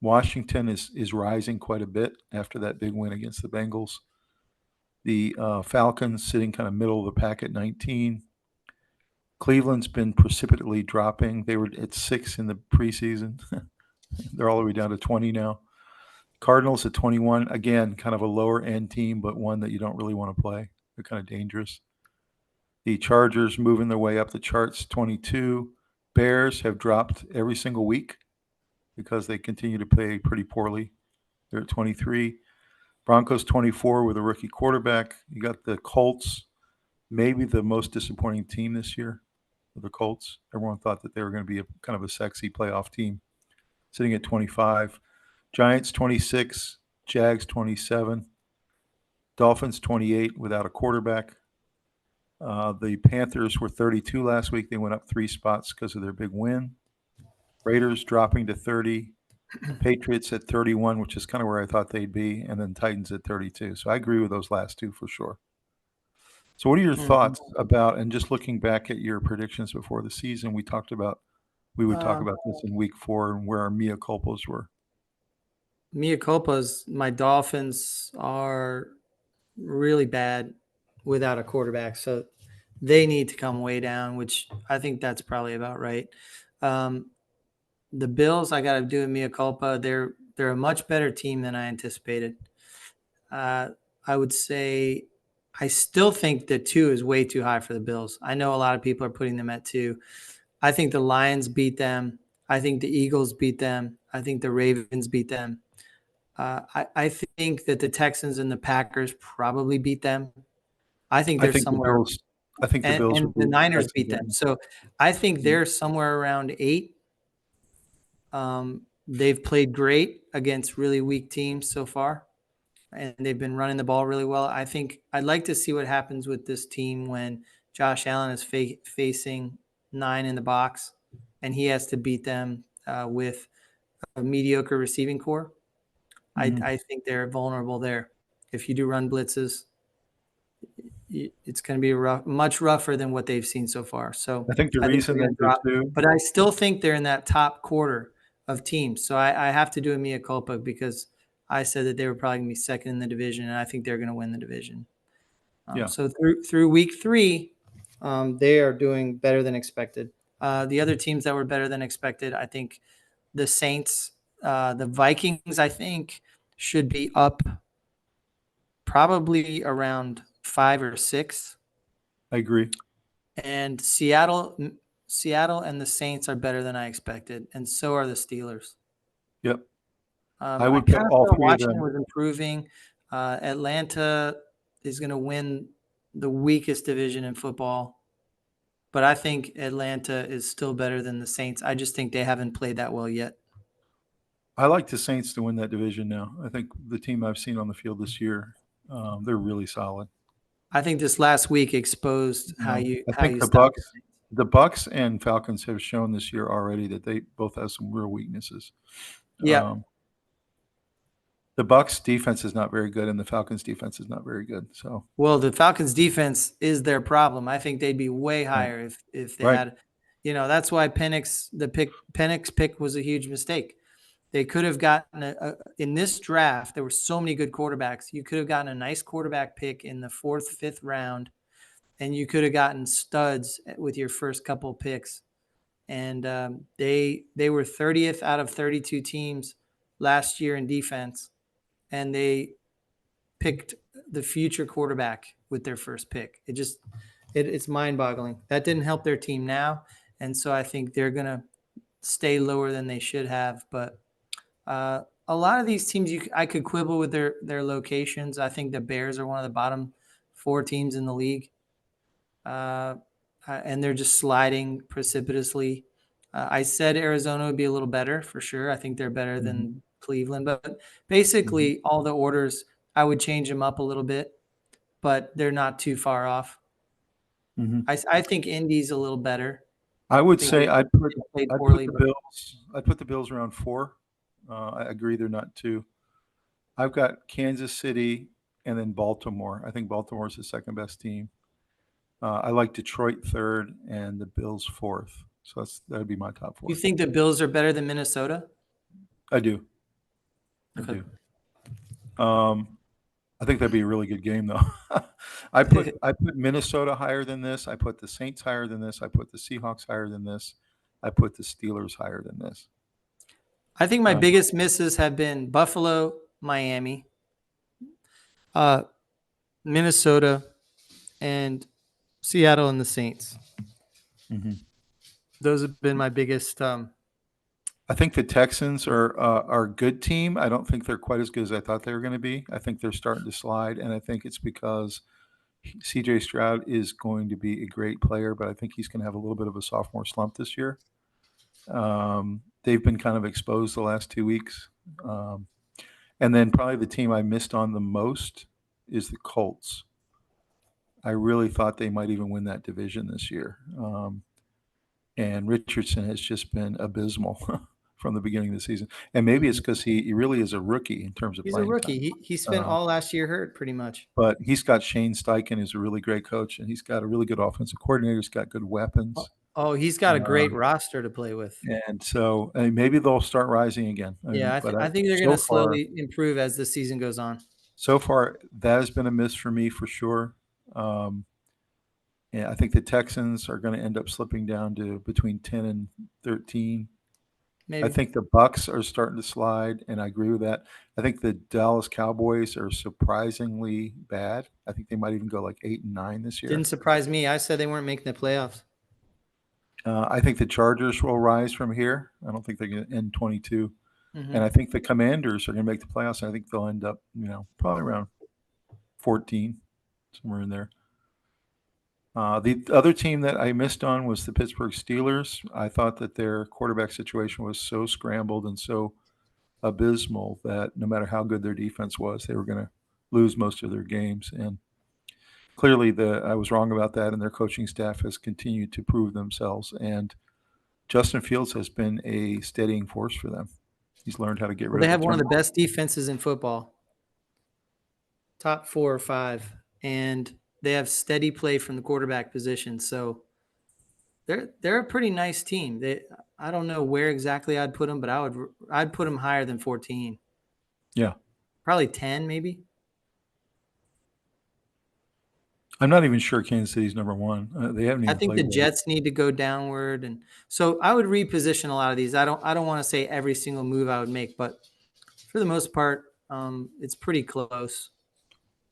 Washington is rising quite a bit after that big win against the Bengals. The Falcons sitting kind of middle of the pack at 19. Cleveland's been precipitately dropping. They were at 6 in the preseason. They're all the way down to 20 now. Cardinals at 21. Again, kind of a lower end team, but one that you don't really want to play. They're kind of dangerous. The Chargers moving their way up the charts, 22. Bears have dropped every single week. because they continue to play pretty poorly. They're at 23. Broncos 24 with a rookie quarterback. You got the Colts, maybe the most disappointing team this year. The Colts. Everyone thought that they were going to be a kind of a sexy playoff team, sitting at 25. Giants 26, Jags 27, Dolphins 28 without a quarterback. The Panthers were 32 last week. They went up 3 spots because of their big win. Raiders dropping to 30. Patriots at 31, which is kind of where I thought they'd be, and then Titans at 32. So I agree with those last two for sure. So what are your thoughts about, and just looking back at your predictions before the season, we would talk about this in week 4 and where our mea culpas were. Mea culpas, my Dolphins are really bad without a quarterback. So they need to come way down, which I think that's probably about right. The Bills, I got to do a mea culpa. They're a much better team than I anticipated. I would say I still think that 2 is way too high for the Bills. I know a lot of people are putting them at 2. I think the Lions beat them. I think the Eagles beat them. I think the Ravens beat them. I think that the Texans and the Packers probably beat them. I think they're somewhere. The Bills and the Niners beat them. So I think they're somewhere around 8. They've played great against really weak teams so far, and they've been running the ball really well. I think I'd like to see what happens with this team when Josh Allen is facing 9 in the box, and he has to beat them with a mediocre receiving core. I think they're vulnerable there. If you do run blitzes, it's going to be much rougher than what they've seen so far. So I think the reason that drop, but I still think they're in that top quarter of teams. So I have to do a mea culpa because I said that they were probably going to be second in the division, and I think they're going to win the division. So through week 3, they are doing better than expected. The other teams that were better than expected, I think the Saints, the Vikings, I think should be up probably around 5 or 6. I agree. And Seattle and the Saints are better than I expected, and so are the Steelers. Yep. I would put all 3 of them. Was improving. Atlanta is going to win the weakest division in football, but I think Atlanta is still better than the Saints. I just think they haven't played that well yet. I like the Saints to win that division now. I think the team I've seen on the field this year, they're really solid. I think this last week exposed how you the Bucks and Falcons have shown this year already that they both have some real weaknesses. Yeah. The Bucks defense is not very good, and the Falcons defense is not very good. So, well, the Falcons defense is their problem. I think they'd be way higher if they had, that's why Penix pick was a huge mistake. They could have gotten in this draft. There were so many good quarterbacks. You could have gotten a nice quarterback pick in the 4th, 5th round, and you could have gotten studs with your first couple picks. And they were 30th out of 32 teams last year in defense, and they picked the future quarterback with their first pick. It's mind-boggling. That didn't help their team now, and so I think they're going to stay lower than they should have. But a lot of these teams, I could quibble with their locations. I think the Bears are one of the bottom 4 teams in the league, and they're just sliding precipitously. I said Arizona would be a little better for sure. I think they're better than Cleveland, but basically all the orders, I would change them up a little bit, but they're not too far off. I think Indy's a little better. I would say I'd put the Bills around 4. I agree they're not 2. I've got Kansas City and then Baltimore. I think Baltimore's the second best team. I like Detroit 3rd and the Bills 4th. So that would be my top 4. You think the Bills are better than Minnesota? I do. Okay. I think that'd be a really good game, though. I put Minnesota higher than this. I put the Saints higher than this. I put the Seahawks higher than this. I put the Steelers higher than this. I think my biggest misses have been Buffalo, Miami, Minnesota, and Seattle and the Saints. Those have been my biggest I think the Texans are a good team. I don't think they're quite as good as I thought they were going to be. I think they're starting to slide, and I think it's because CJ Stroud is going to be a great player, but I think he's going to have a little bit of a sophomore slump this year. They've been kind of exposed the last 2 weeks. And then probably the team I missed on the most is the Colts. I really thought they might even win that division this year. And Richardson has just been abysmal from the beginning of the season. And maybe it's because he really is a rookie in terms of He's a playing rookie. time. He spent all last year hurt pretty much. But he's got Shane Steichen, who's a really great coach, and he's got a really good offensive coordinator. He's got good weapons. Oh, he's got a great roster to play with. And so maybe they'll start rising again. Yeah, I think they're going to slowly improve as the season goes on. So far, that has been a miss for me for sure. Yeah, I think the Texans are going to end up slipping down to between 10 and 13. Maybe. I think the Bucks are starting to slide, and I agree with that. I think the Dallas Cowboys are surprisingly bad. I think they might even go like 8 and 9 this year. Didn't surprise me. I said they weren't making the playoffs. I think the Chargers will rise from here. I don't think they're going to end 22. And I think the Commanders are going to make the playoffs. And I think they'll end up, probably around 14, somewhere in there. The other team that I missed on was the Pittsburgh Steelers. I thought that their quarterback situation was so scrambled and so abysmal that no matter how good their defense was, they were going to lose most of their games. And clearly I was wrong about that, and their coaching staff has continued to prove themselves. And Justin Fields has been a steadying force for them. He's learned how to get rid of They have one of the best defenses in football, top 4 or 5, and they have steady play from the quarterback position. So they're a pretty nice team. I don't know where exactly I'd put them, but I'd put them higher than 14. Yeah, probably 10 maybe. I'm not even sure Kansas City's number 1. They haven't even. I think the Jets need to go downward, and so I would reposition a lot of these. I don't want to say every single move I would make, but for the most part, it's pretty close.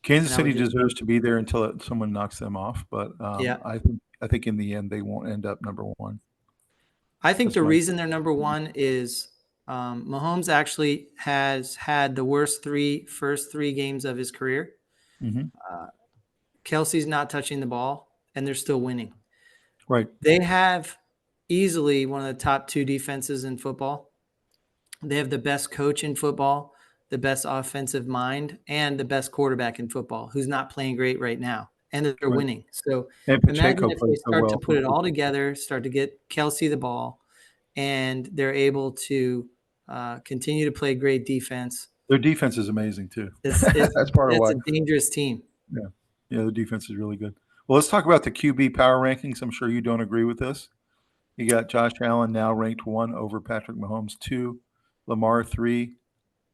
Kansas City deserves to be there until someone knocks them off, but yeah. I think in the end they won't end up number 1. I think the reason they're number 1 is Mahomes actually has had the worst first three games of his career. Kelsey's not touching the ball, and they're still winning. Right. They have easily one of the top 2 defenses in football. They have the best coach in football, the best offensive mind, and the best quarterback in football, who's not playing great right now, and they're winning. So imagine if they start to put it all together, start to get Kelsey the ball, and they're able to continue to play great defense. Their defense is amazing too. That's part of why. It's a dangerous team. Yeah, the defense is really good. Well, let's talk about the QB power rankings. I'm sure you don't agree with this. You got Josh Allen now ranked 1 over Patrick Mahomes, 2, Lamar 3,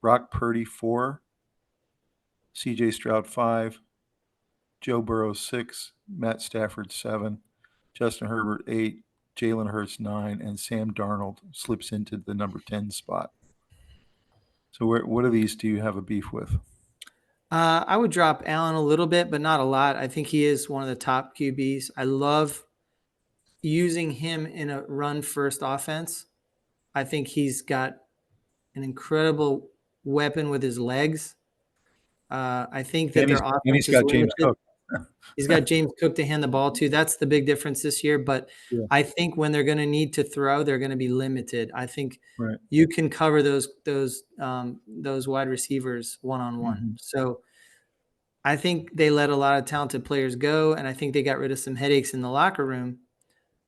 Brock Purdy 4, CJ Stroud 5, Joe Burrow 6, Matt Stafford 7, Justin Herbert 8, Jalen Hurts 9, and Sam Darnold slips into the number 10 spot. So what of these do you have a beef with? I would drop Allen a little bit, but not a lot. I think he is one of the top QBs. I love using him in a run-first offense. I think he's got an incredible weapon with his legs. I think that their offense is James Cook. He's got James Cook to hand the ball to. That's the big difference this year. But I think when they're going to need to throw, they're going to be limited. I think you can cover those wide receivers one-on-one. So I think they let a lot of talented players go, and I think they got rid of some headaches in the locker room,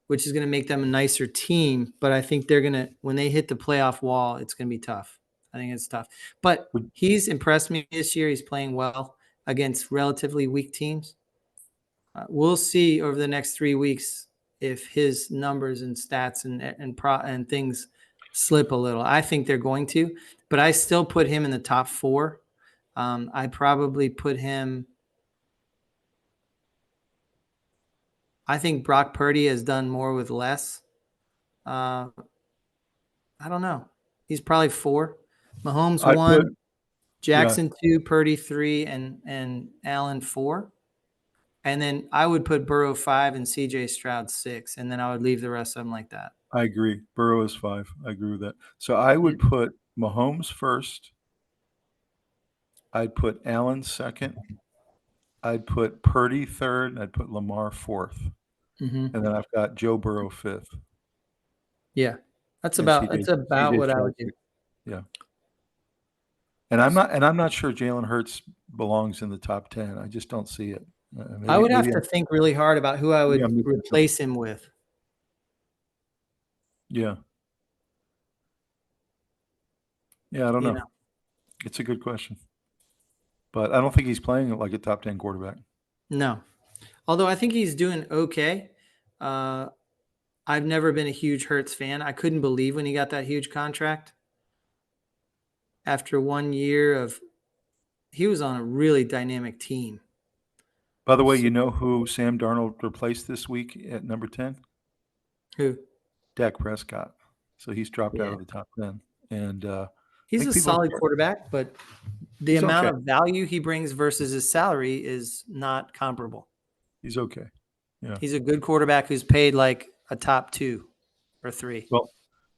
which is going to make them a nicer team. But I think they're going to, when they hit the playoff wall, it's going to be tough. I think it's tough. But he's impressed me this year. He's playing well against relatively weak teams. We'll see over the next 3 weeks if his numbers and stats and things slip a little. I think they're going to, but I still put him in the top 4. I probably put him. I think Brock Purdy has done more with less. I don't know. He's probably 4. Mahomes 1, Jackson 2, Purdy 3, and Allen 4. And then I would put Burrow 5 and CJ Stroud 6, and then I would leave the rest of them like that. I agree. Burrow is 5. I agree with that. So I would put Mahomes first. I'd put Allen second. I'd put Purdy third. And I'd put Lamar fourth. Mm-hmm. And then I've got Joe Burrow fifth. Yeah, that's And about CJ what I Stroud would do. sixth. Yeah. And I'm not sure Jalen Hurts belongs in the top 10. I just don't see it. I would have Maybe to think really hard about who I would I'm missing something. replace him with. Yeah. Yeah, I don't You know. It's a good question. But I don't think he's playing like a top 10 quarterback. No. Although I think he's doing okay. I've never been a huge Hurts fan. I couldn't believe when he got that huge contract. After 1 year of, he was on a really dynamic team. By the way, you know who Sam Darnold replaced this week at number 10? Who? Dak Prescott. So he's dropped out Yeah. of the top 10. And He's a solid quarterback, but the amount of value he brings versus his salary is not comparable. He's okay. Yeah. He's a good quarterback who's paid like a top 2 or 3. Well,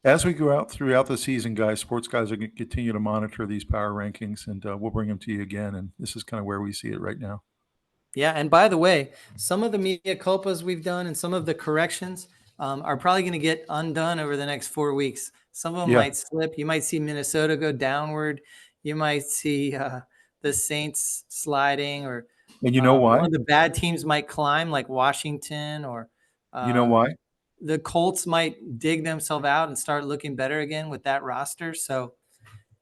as we go out throughout the season, guys, Sports Guys are going to continue to monitor these power rankings, and we'll bring them to you again. And this is kind of where we see it right now. Yeah, and by the way, some of the mea culpas we've done and some of the corrections are probably going to get undone over the next 4 weeks. Some of them might slip. You might see Minnesota go downward. You might see the Saints sliding, or and you know why? One of the bad teams might climb, like Washington, or you know why? The Colts might dig themselves out and start looking better again with that roster. So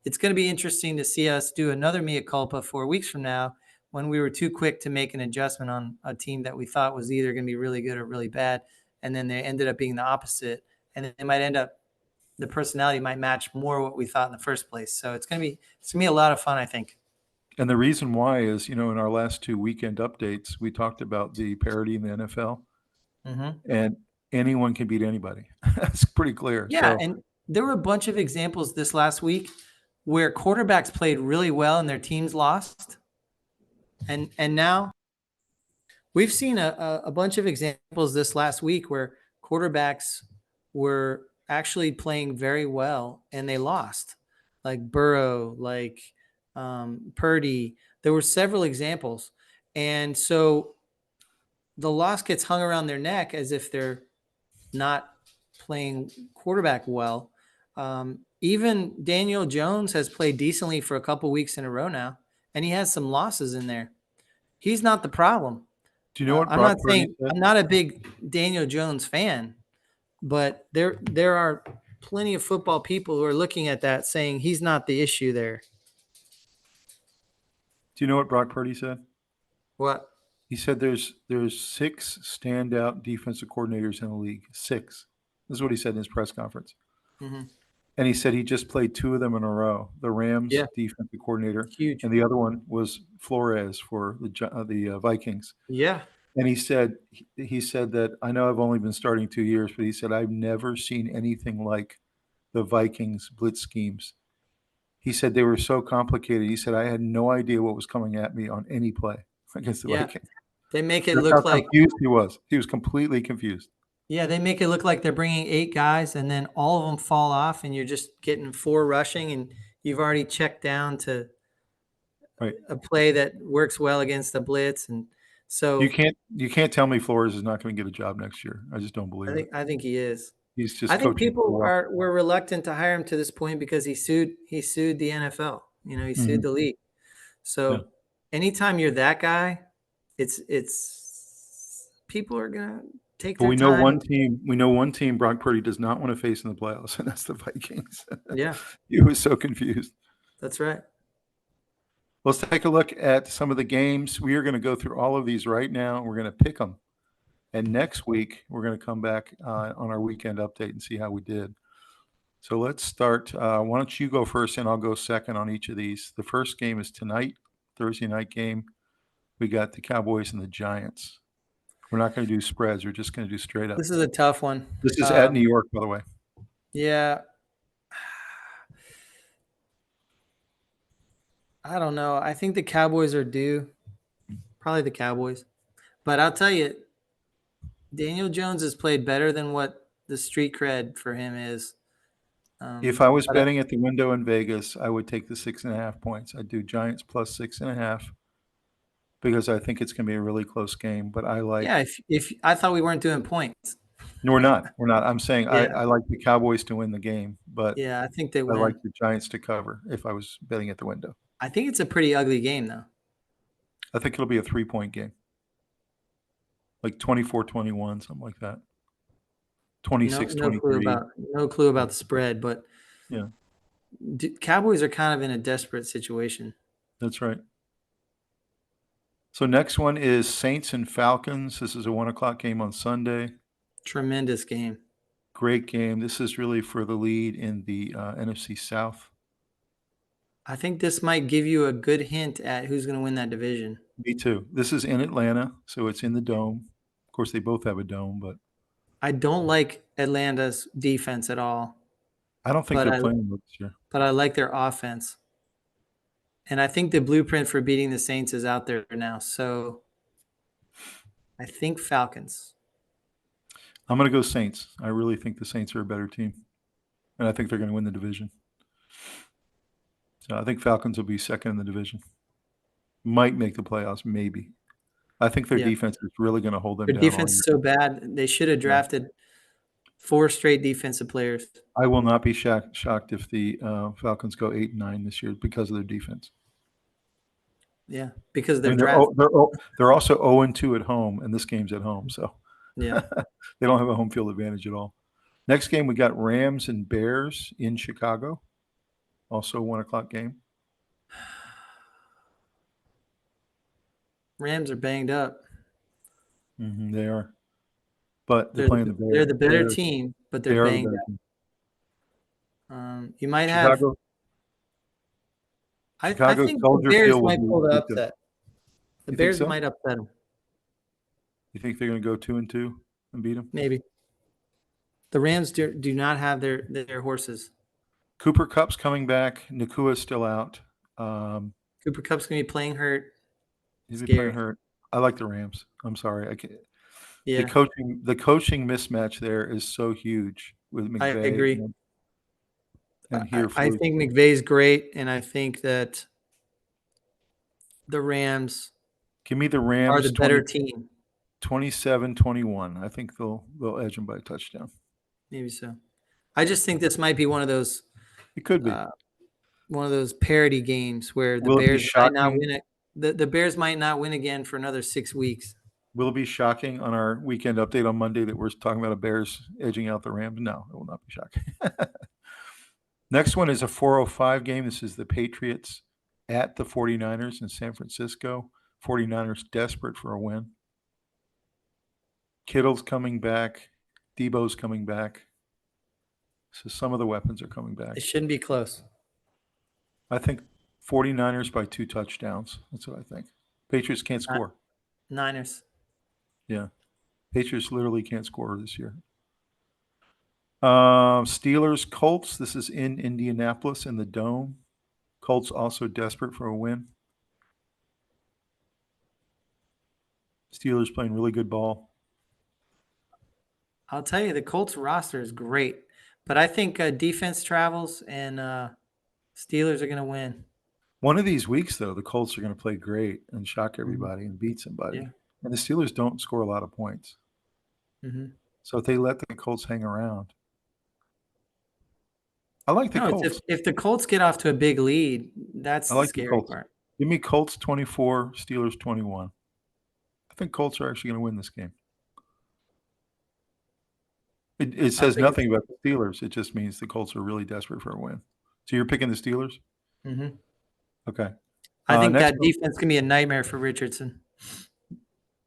it's going to be interesting to see us do another mea culpa 4 weeks from now, when we were too quick to make an adjustment on a team that we thought was either going to be really good or really bad. And then they ended up being the opposite. And they might end up, the personality might match more what we thought in the first place. So it's going to be a lot of fun, I think. And the reason why is, in our last 2 weekend updates, we talked about the parity in the NFL. Mm-hmm. And anyone can beat anybody. That's pretty clear. Yeah, and there were a bunch of examples this last week where quarterbacks played really well and their teams lost. And now we've seen a bunch of examples this last week where quarterbacks were actually playing very well and they lost, like Burrow, like Purdy. There were several examples. And so the loss gets hung around their neck as if they're not playing quarterback well. Even Daniel Jones has played decently for a couple weeks in a row now, and he has some losses in there. He's not the problem. Do you know what I'm not saying I'm not a big Daniel Jones fan, but there are plenty of football people who are looking at that saying he's not the issue there. Do you know what Brock Purdy said? What? He said there's 6 standout defensive coordinators in the league. 6. This is what he said in his press conference. Mm-hmm. And he said he just played 2 of them in a row. The Rams defensive coordinator, huge, and the other one was Flores for the Vikings. Yeah. And he said that, I know I've only been starting 2 years, but he said I've never seen anything like the Vikings blitz schemes. He said they were so complicated. He said I had no idea what was coming at me on any play against the Vikings. They make it That's look how like confused he was. He was completely confused. Yeah, they make it look like they're bringing 8 guys and then all of them fall off and you're just getting 4 rushing and you've already checked down to a play that works well against the blitz. And so you can't tell me Flores is not going to get a job next year. I just don't believe it. I think he is. He's just I think people well. were reluctant to hire him to this point because he sued the NFL. He sued the league. So anytime you're that guy, it's people are gonna take their time. We know one team Brock Purdy does not want to face in the playoffs, and that's the Vikings. Yeah. He was so confused. That's right. Let's take a look at some of the games. We are going to go through all of these right now. We're going to pick them. And next week, we're going to come back on our weekend update and see how we did. So let's start. Why don't you go first, and I'll go second on each of these. The first game is tonight, Thursday night game. We got the Cowboys and the Giants. We're not going to do spreads. We're just going to do straight up. This is a tough one. This is at New York, by the way. Yeah. I don't know. I think the Cowboys are due. Probably the Cowboys. But I'll tell you, Daniel Jones has played better than what the street cred for him is. If I was But betting at the window in Vegas, I would take the 6.5 points. I'd do Giants plus 6.5 because I think it's going to be a really close game. But I like. yeah, if I thought we weren't doing points. No, we're not. We're not. I'm saying Yeah. I like the Cowboys to win the game, but Yeah, I think they I like win. the Giants to cover if I was betting at the window. I think it's a pretty ugly game, though. I think it'll be a 3-point game, like 24-21, something like that. 26-23. No clue about the spread, but Yeah, Cowboys are kind of in a desperate situation. that's right. So next one is Saints and Falcons. This is a 1:00 game on Sunday. Tremendous game. Great game. This is really for the lead in the NFC South. I think this might give you a good hint at who's going to win that division. Me too. This is in Atlanta, so it's in the dome. Of course, they both have a dome, but I don't like Atlanta's defense at all, I don't think but they're playing well this year. I like their offense. And I think the blueprint for beating the Saints is out there now. So I think Falcons. I'm going to go Saints. I really think the Saints are a better team, and I think they're going to win the division. So I think Falcons will be second in the division. Might make the playoffs, maybe. I think their defense is really going to hold them Their down all defense year. is so bad. They should have drafted 4 straight defensive players. I will not be shocked if the Falcons go 8-9 this year because of their defense. Yeah, because I they're mean, drafted. they're also 0-2 at home, and this game's at home, so Yeah. they don't have a home field advantage at all. Next game, we got Rams and Bears in Chicago, also a 1:00 game. Rams are banged up. They are, but they're They're playing the Bears. They're the better team, but They they're are the banged better up. team. You might have. Chicago. I Chicago think the Soldier Bears Field will might be pull the good. upset. The You think Bears so? might upset them. You think they're going to go 2-2 and beat them? Maybe. The Rams do not have their horses. Cooper Kupp's coming back. Nakua's still out. Cooper Kupp's going to be playing hurt. He's been playing hurt. I like the Rams. I'm sorry. I can't. Yeah. The coaching mismatch there is so huge with McVay. I agree. And here, I think McVay's great, and I think that the Rams give me the Rams are the better team. 27-21. I think they'll edge them by a touchdown. Maybe so. I just think this might be one of those. It could be one of those parity games where the Bears might not win it. The Bears might not win again for another 6 weeks. Will it be shocking on our weekend update on Monday that we're talking about a Bears edging out the Rams? No, it will not be shocking. Next one is a 4:05 game. This is the Patriots at the 49ers in San Francisco. 49ers desperate for a win. Kittle's coming back. Debo's coming back. So some of the weapons are coming back. It shouldn't be close. I think 49ers by 2 touchdowns. That's what I think. Patriots can't score. Niners. Yeah. Patriots literally can't score this year. Steelers, Colts. This is in Indianapolis in the Dome. Colts also desperate for a win. Steelers playing really good ball. I'll tell you, the Colts roster is great, but I think defense travels and Steelers are going to win. One of these weeks, though, the Colts are going to play great and shock everybody and beat somebody. Yeah. And the Steelers don't score a lot of points. So if they let the Colts hang around, I like the Colts. If the Colts get off to a big lead, that's the scary part. Give me Colts 24, Steelers 21. I think Colts are actually going to win this game. It says nothing about the Steelers. It just means the Colts are really desperate for a win. So you're picking the Steelers? Okay. I think that defense can be a nightmare for Richardson.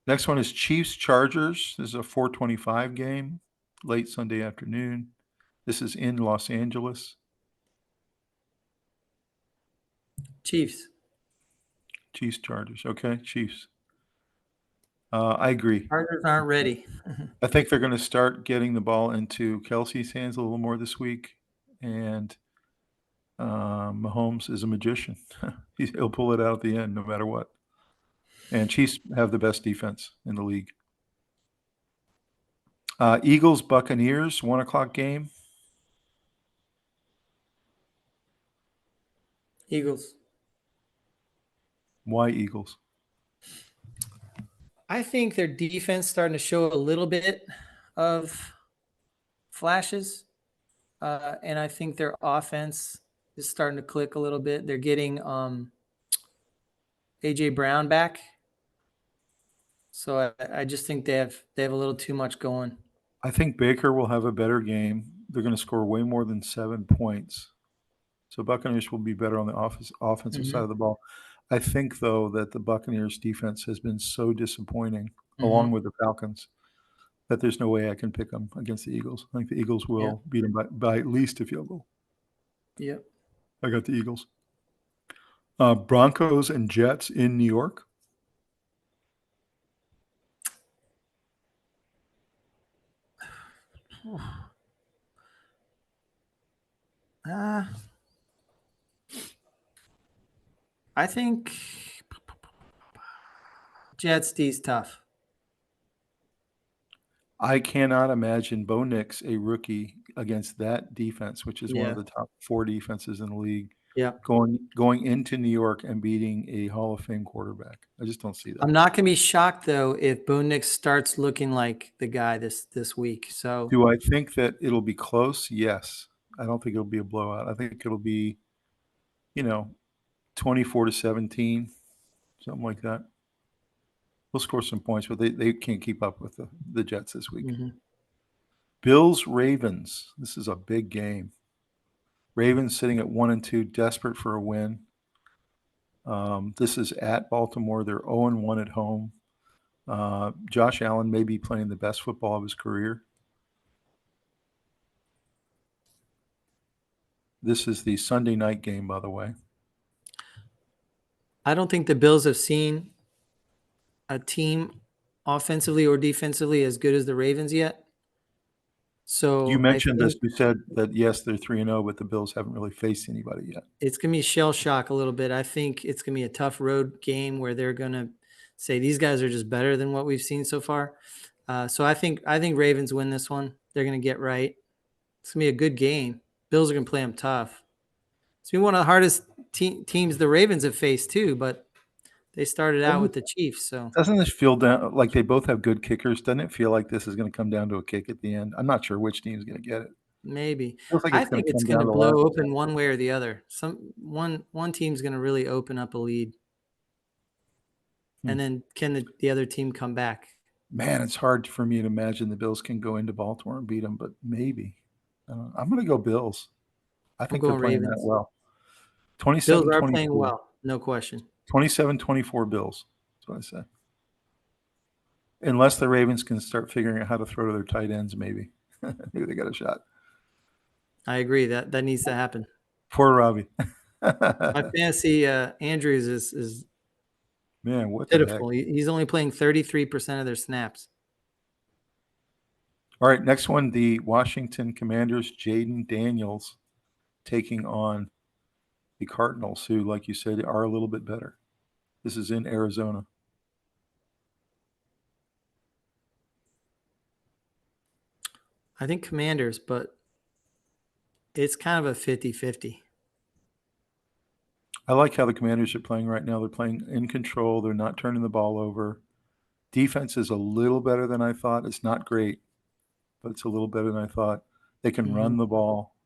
Next one is Chiefs-Chargers. This is a 4:25 game, late Sunday afternoon. This is in Los Angeles. Chiefs-Chargers. Okay, Chiefs. I agree. Chargers aren't ready. I think they're going to start getting the ball into Kelsey's hands a little more this week. And Mahomes is a magician. He'll pull it out at the end no matter what. And Chiefs have the best defense in the league. Eagles, Buccaneers, 1 o'clock game. Eagles. Why Eagles? I think their defense starting to show a little bit of flashes, and I think their offense is starting to click a little bit. They're getting AJ Brown back, so I just think they have a little too much going. I think Baker will have a better game. They're going to score way more than 7 points. So Buccaneers will be better on the offensive side of the ball. I think, though, that the Buccaneers defense has been so disappointing, along with the Falcons, that there's no way I can pick them against the Eagles. I think the Eagles will beat them by at least a field goal. Yep. I got the Eagles. Broncos and Jets in New York. I think Jets D's tough. I cannot imagine Bo Nix, a rookie, against that defense, which is one of the top 4 defenses in the league, going into New York and beating a Hall of Fame quarterback. I just don't see that. I'm not going to be shocked, though, if Bo Nix starts looking like the guy this week. So, do I think that it'll be close? Yes. I don't think it'll be a blowout. I think it'll be, 24-17, something like that. We'll score some points, but they can't keep up with the Jets this week. Bills, Ravens. This is a big game. Ravens sitting at 1-2, desperate for a win. This is at Baltimore. They're 0-1 at home. Josh Allen may be playing the best football of his career. This is the Sunday night game, by the way. I don't think the Bills have seen a team offensively or defensively as good as the Ravens yet. So you mentioned this. You said that, yes, they're 3-0, but the Bills haven't really faced anybody yet. It's going to be shell shock a little bit. I think it's going to be a tough road game where they're going to say these guys are just better than what we've seen so far. So I think Ravens win this one. They're going to get right. It's going to be a good game. Bills are going to play them tough. It's been one of the hardest teams the Ravens have faced too, but they started out with the Chiefs. So doesn't this feel like they both have good kickers? Doesn't it feel like this is going to come down to a kick at the end? I'm not sure which team is going to get it. Maybe. Like I think it's going to blow open one way or the other. One team's going to really open up a lead. And then can the other team come back? Man, it's hard for me to imagine the Bills can go into Baltimore and beat them, but maybe. I'm going to go Bills. I think they're playing that well. 27-24. Bills are playing well, no question. 27-24 Bills. That's what I say. Unless the Ravens can start figuring out how to throw to their tight ends, maybe. Maybe they got a shot. I agree. That needs to happen. Poor Robbie. My fantasy Andrews is man, what pitiful. He's only playing 33% of their snaps. All right, next one, the Washington Commanders, Jaden Daniels taking on the Cardinals, who, like you said, are a little bit better. This is in Arizona. I think Commanders, but it's kind of a 50-50. I like how the Commanders are playing right now. They're playing in control. They're not turning the ball over. Defense is a little better than I thought. It's not great, but it's a little better than I thought. They can run the ball.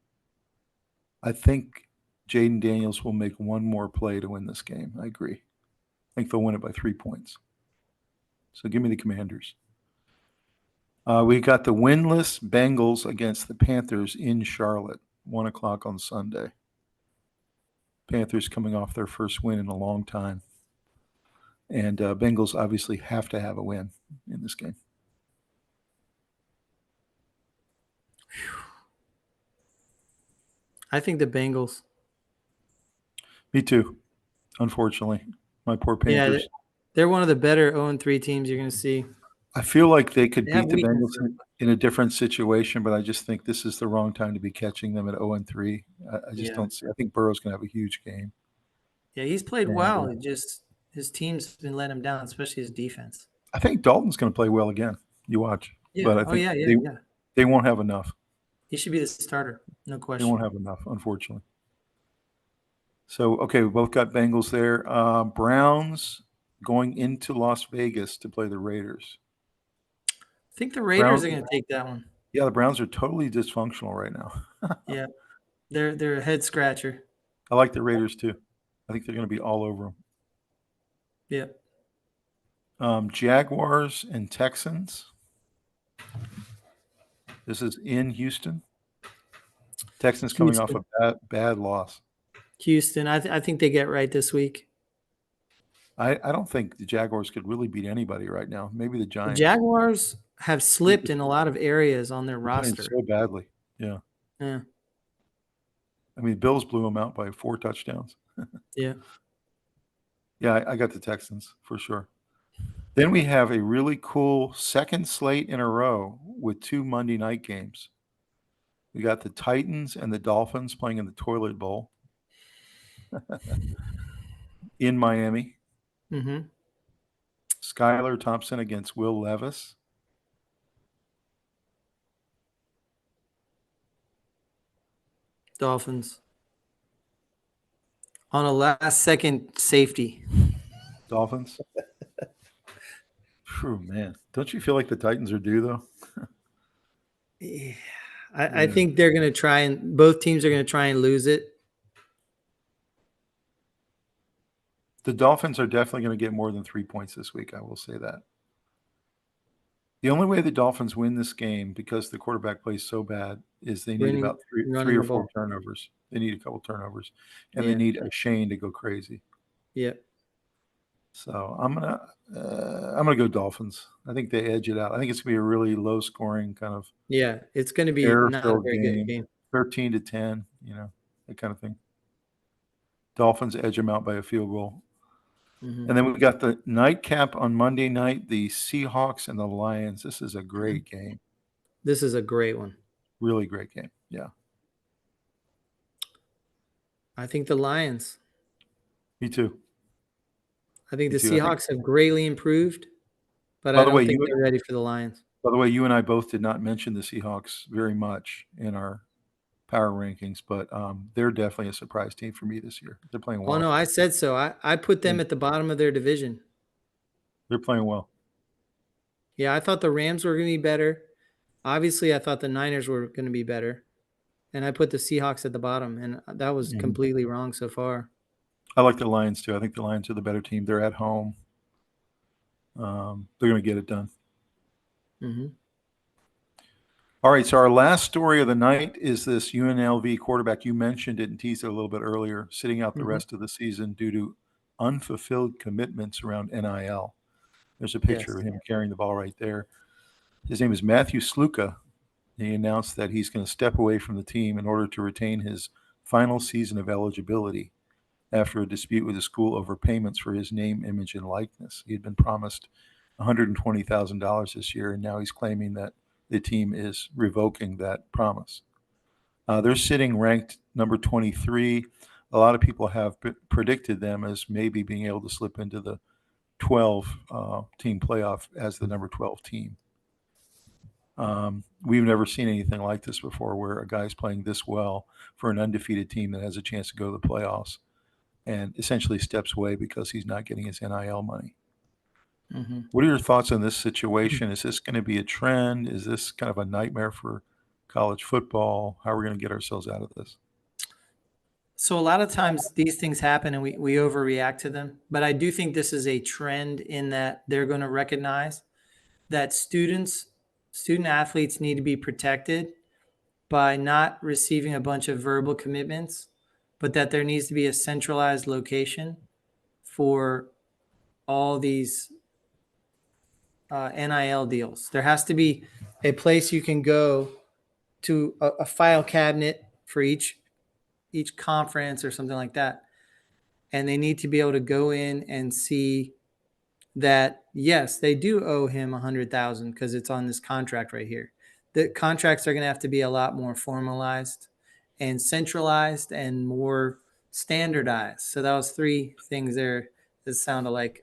I think Jaden Daniels will make one more play to win this game. I agree. I think they'll win it by 3 points. So give me the Commanders. We got the winless Bengals against the Panthers in Charlotte, 1 o'clock on Sunday. Panthers coming off their first win in a long time. And Bengals obviously have to have a win in this game. I think the Bengals. Me too, unfortunately. My poor Panthers. Yeah, they're one of the better 0-3 teams you're going to see. I feel like they could beat the Bengals in a different situation, but I just think this is the wrong time to be catching them at 0-3. I just don't see. I think Burrow's going to have a huge game. Yeah, he's played well. It just his team's been letting him down, especially his defense. I think Dalton's going to play well again. You watch. Yeah. But I Oh think yeah, yeah, yeah. they won't have enough. He should be the starter, no They question. won't have enough, unfortunately. So, okay, we both got Bengals there. Browns going into Las Vegas to play the Raiders. I think the Raiders are going to take that one. Yeah, the Browns are totally dysfunctional right now. Yeah, they're a head scratcher. I like the Raiders too. I think they're going to be all over them. Yeah. Jaguars and Texans. This is in Houston. Texans coming off a bad loss. Houston, I think they get right this week. I don't think the Jaguars could really beat anybody right now. Maybe the The Giants. Jaguars have slipped in a lot of areas on their They're playing roster. so badly. Yeah. Yeah. I mean, Bills blew them out by 4 touchdowns. Yeah. Yeah, I got the Texans for sure. Then we have a really cool second slate in a row with 2 Monday night games. We got the Titans and the Dolphins playing in the Toilet Bowl in Miami. Mm-hmm. Skylar Thompson against Will Levis. Dolphins. On a last-second safety. Dolphins. Phew, man. Don't you feel like the Titans are due, though? Yeah. I think they're going to try and – both teams are going to try and lose it. The Dolphins are definitely going to get more than 3 points this week. I will say that. The only way the Dolphins win this game, because the quarterback plays so bad, is they need about three or 4 turnovers. They need a couple turnovers, and they need a Shane to go crazy. Yeah. So I'm gonna go Dolphins. I think they edge it out. I think it's gonna be a really low scoring kind of it's going to be not a very good game. 13-10, that kind of thing. Dolphins edge them out by a field goal. Mm-hmm. And then we got the nightcap on Monday night, the Seahawks and the Lions. This is a great game. This is a great one. Really great game. Yeah. I think the Lions. Me too. I think the Seahawks have greatly improved, but I don't think they're ready for the Lions. By the way, you and I both did not mention the Seahawks very much in our power rankings, but they're definitely a surprise team for me this year. They're playing well. Oh, no, I said so. I put them at the bottom of their division. They're playing well. Yeah, I thought the Rams were going to be better. Obviously, I thought the Niners were going to be better. And I put the Seahawks at the bottom, and that was completely wrong so far. I like the Lions, too. I think the Lions are the better team. They're at home. They're going to get it done. Mm-hmm. All right, so our last story of the night is this UNLV quarterback. You mentioned it and teased it a little bit earlier, sitting out the rest of the season due to unfulfilled commitments around NIL. There's a picture of him carrying the ball right there. His name is Matthew Sluka. He announced that he's going to step away from the team in order to retain his final season of eligibility after a dispute with the school over payments for his name, image, and likeness. He had been promised $120,000 this year, and now he's claiming that the team is revoking that promise. They're sitting ranked number 23. A lot of people have predicted them as maybe being able to slip into the 12-team playoff as the number 12 team. We've never seen anything like this before, where a guy's playing this well for an undefeated team that has a chance to go to the playoffs and essentially steps away because he's not getting his NIL money. Mm-hmm. What are your thoughts on this situation? Is this going to be a trend? Is this kind of a nightmare for college football? How are we going to get ourselves out of this? So a lot of times these things happen and we overreact to them. But I do think this is a trend in that they're going to recognize that student athletes need to be protected by not receiving a bunch of verbal commitments, but that there needs to be a centralized location for all these NIL deals. There has to be a place you can go to, a file cabinet for each conference or something like that. And they need to be able to go in and see that, yes, they do owe him $100,000 because it's on this contract right here. The contracts are going to have to be a lot more formalized and centralized and more standardized. So that was 3 things there. that sound alike.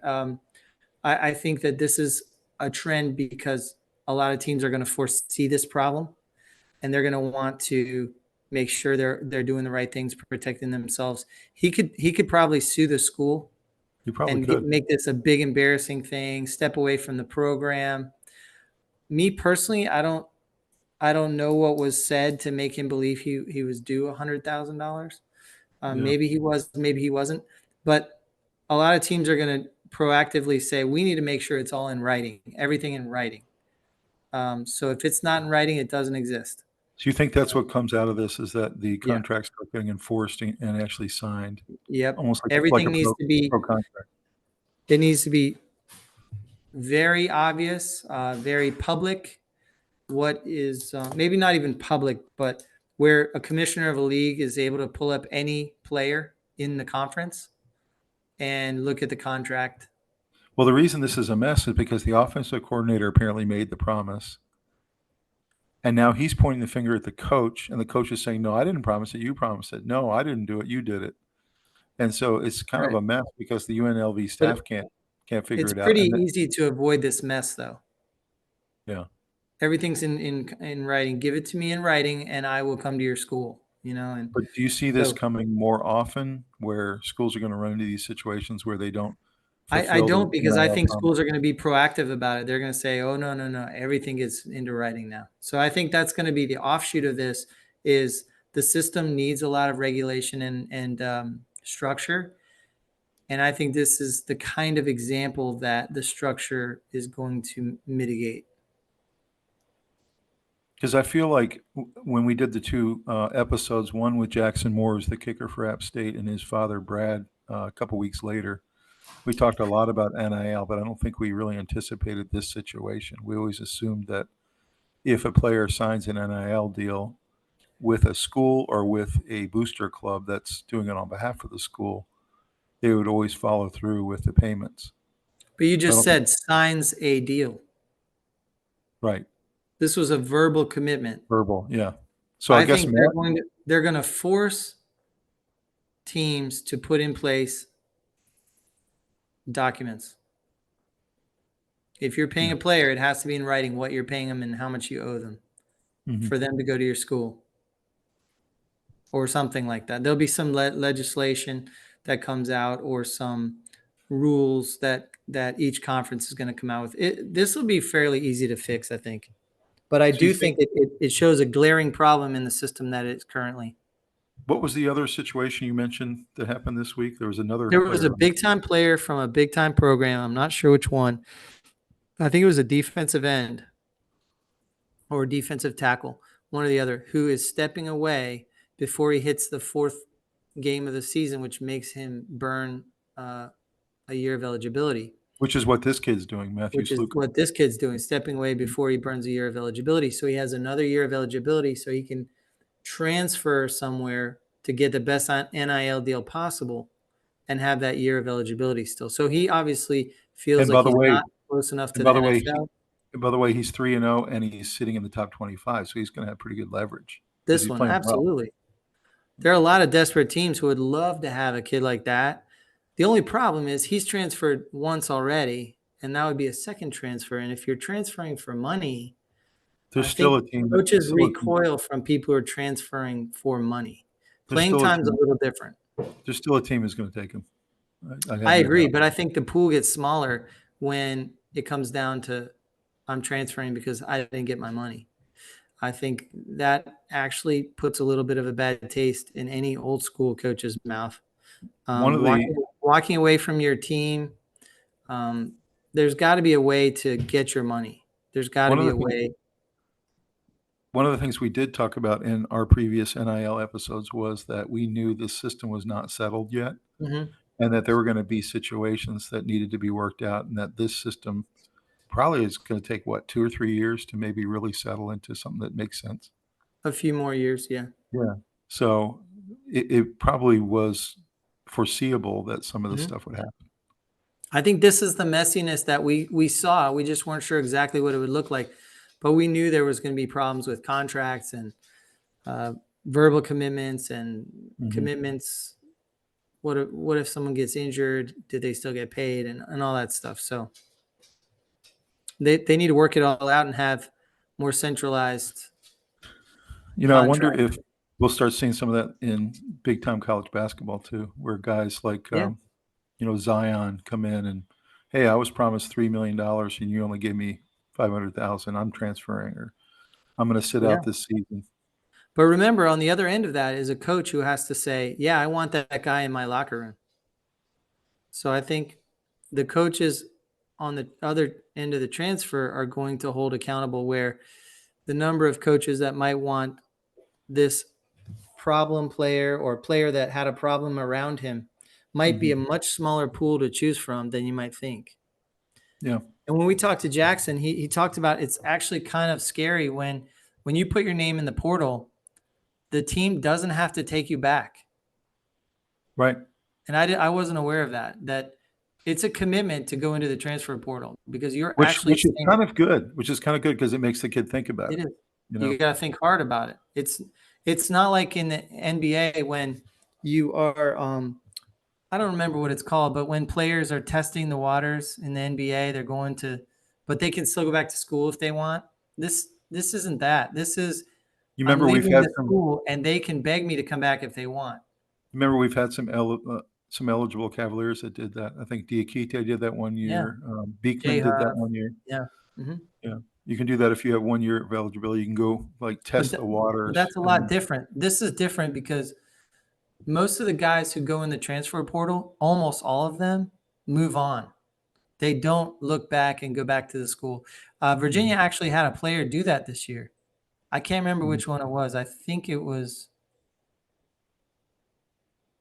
I think that this is a trend because a lot of teams are going to foresee this problem, and they're going to want to make sure they're doing the right things, protecting themselves. He could probably sue the school You probably and could. make this a big embarrassing thing, step away from the program. Me personally, I don't know what was said to make him believe he was due $100,000. Yeah. Maybe he was, maybe he wasn't. But a lot of teams are going to proactively say, we need to make sure it's all in writing, everything in writing. So if it's not in writing, it doesn't exist. So you think that's what comes out of this, is that the contracts are getting enforced and actually signed? Yep. Almost like Everything a needs to be, pro contract. it needs to be very obvious, very public. What is maybe not even public, but where a commissioner of a league is able to pull up any player in the conference and look at the contract. Well, the reason this is a mess is because the offensive coordinator apparently made the promise. And now he's pointing the finger at the coach, and the coach is saying, no, I didn't promise it. You promised it. No, I didn't do it. You did it. And so it's kind of a mess because the UNLV staff can't figure it out. It's pretty easy to avoid this mess, though. Yeah. Everything's in writing. Give it to me in writing, and I will come to your school. And but do you see this coming more often, where schools are going to run into these situations where they don't? I don't, because I think schools are going to be proactive about it. They're going to say, oh, no, everything is into writing now. So I think that's going to be the offshoot of this. Is the system needs a lot of regulation and structure. And I think this is the kind of example that the structure is going to mitigate. Because I feel like when we did the two episodes, one with Jackson Moore as the kicker for App State and his father, Brad, a couple weeks later, we talked a lot about NIL, but I don't think we really anticipated this situation. We always assumed that if a player signs an NIL deal with a school or with a booster club that's doing it on behalf of the school, they would always follow through with the payments. But you just said signs a deal. Right. This was a verbal commitment. Verbal, yeah. So I guess they're going to force teams to put in place documents. If you're paying a player, it has to be in writing what you're paying them and how much you owe them for them to go to your school or something like that. There'll be some legislation that comes out or some rules that each conference is going to come out with. This will be fairly easy to fix, I think. But I do think it shows a glaring problem in the system that it's currently. What was the other situation you mentioned that happened this week? There was a big-time player from a big-time program. I'm not sure which one. I think it was a defensive end or defensive tackle, one or the other, who is stepping away before he hits the fourth game of the season, which makes him burn a year of eligibility. Which is what this kid's doing, Matthew Sluka. Which is what this kid's doing, stepping away before he burns a year of eligibility. So he has another year of eligibility so he can transfer somewhere to get the best NIL deal possible and have that year of eligibility still. So he obviously feels like he's not close enough to the NFL. By the way, he's 3-0 and he's sitting in the top 25, so he's going to have pretty good leverage. This one, absolutely. Well. There are a lot of desperate teams who would love to have a kid like that. The only problem is he's transferred once already, and that would be a second transfer. And if you're transferring for money, there's still a team. Coaches recoil from people who are transferring for money. Playing time's a little different. There's still a team who's going to take him. I agree, but I think the pool gets smaller when it comes down to I'm transferring because I didn't get my money. I think that actually puts a little bit of a bad taste in any old school coach's mouth. Walking away from your team, there's got to be a way to get your money. There's got to be a way. One of the things we did talk about in our previous NIL episodes was that we knew the system was not settled yet, and that there were going to be situations that needed to be worked out, and that this system probably is going to take, 2 or 3 years to maybe really settle into something that makes sense. A few more years, yeah. Yeah. So it probably was foreseeable that some of this stuff would happen. I think this is the messiness that we saw. We just weren't sure exactly what it would look like, but we knew there was going to be problems with contracts and verbal commitments and commitments, what if someone gets injured? Did they still get paid and all that stuff? So they need to work it all out and have more centralized I wonder contract. if we'll start seeing some of that in big time college basketball too, where guys like Yeah. Zion come in and, hey, I was promised $3 million and you only gave me 500,000. I'm transferring, or I'm going to sit Yeah. out this season. But remember, on the other end of that is a coach who has to say, yeah, I want that guy in my locker room. So I think the coaches on the other end of the transfer are going to hold accountable, where the number of coaches that might want this problem player or player that had a problem around him might be a much smaller pool to choose from than you might think. Yeah. And when we talked to Jackson, he talked about it's actually kind of scary when you put your name in the portal, the team doesn't have to take you back. Right. And I wasn't aware of that it's a commitment to go into the transfer portal because you're Which actually is kind of good, because it makes the kid think about it it. is. You know, You got to think hard about it. It's not like in the NBA when you are I don't remember what it's called, but when players are testing the waters in the NBA, they're going to, but they can still go back to school if they want. This isn't that. This is you I'm remember leaving the school and they can beg me to come back if they want. we've had some eligible Cavaliers that did that. I think Diakite did that one Yeah. year. Beekman J did that Huff. one year. Yeah. Mm-hmm. Yeah. You can do that if you have 1 year of eligibility. You can go like test the But waters. that's a lot different. This is different because most of the guys who go in the transfer portal, almost all of them move on. They don't look back and go back to the school. Virginia actually had a player do that this year. I can't remember which one it was. I think it was.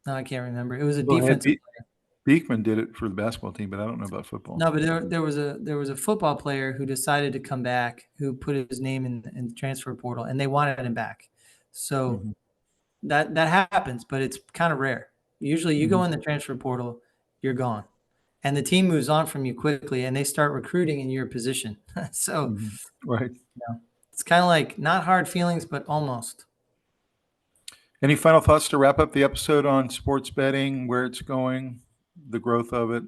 No, I can't remember. It was a defensive player. Beekman did it for the basketball team, but I don't know about football. No, but there was a football player who decided to come back, who put his name in the transfer portal, and they wanted him back. So that happens, but it's kind of rare. Usually, you go in the transfer portal, you're gone, and the team moves on from you quickly, and they start recruiting in your position. So, Right. it's kind of like not hard feelings, but almost. Any final thoughts to wrap up the episode on sports betting, where it's going, the growth of it,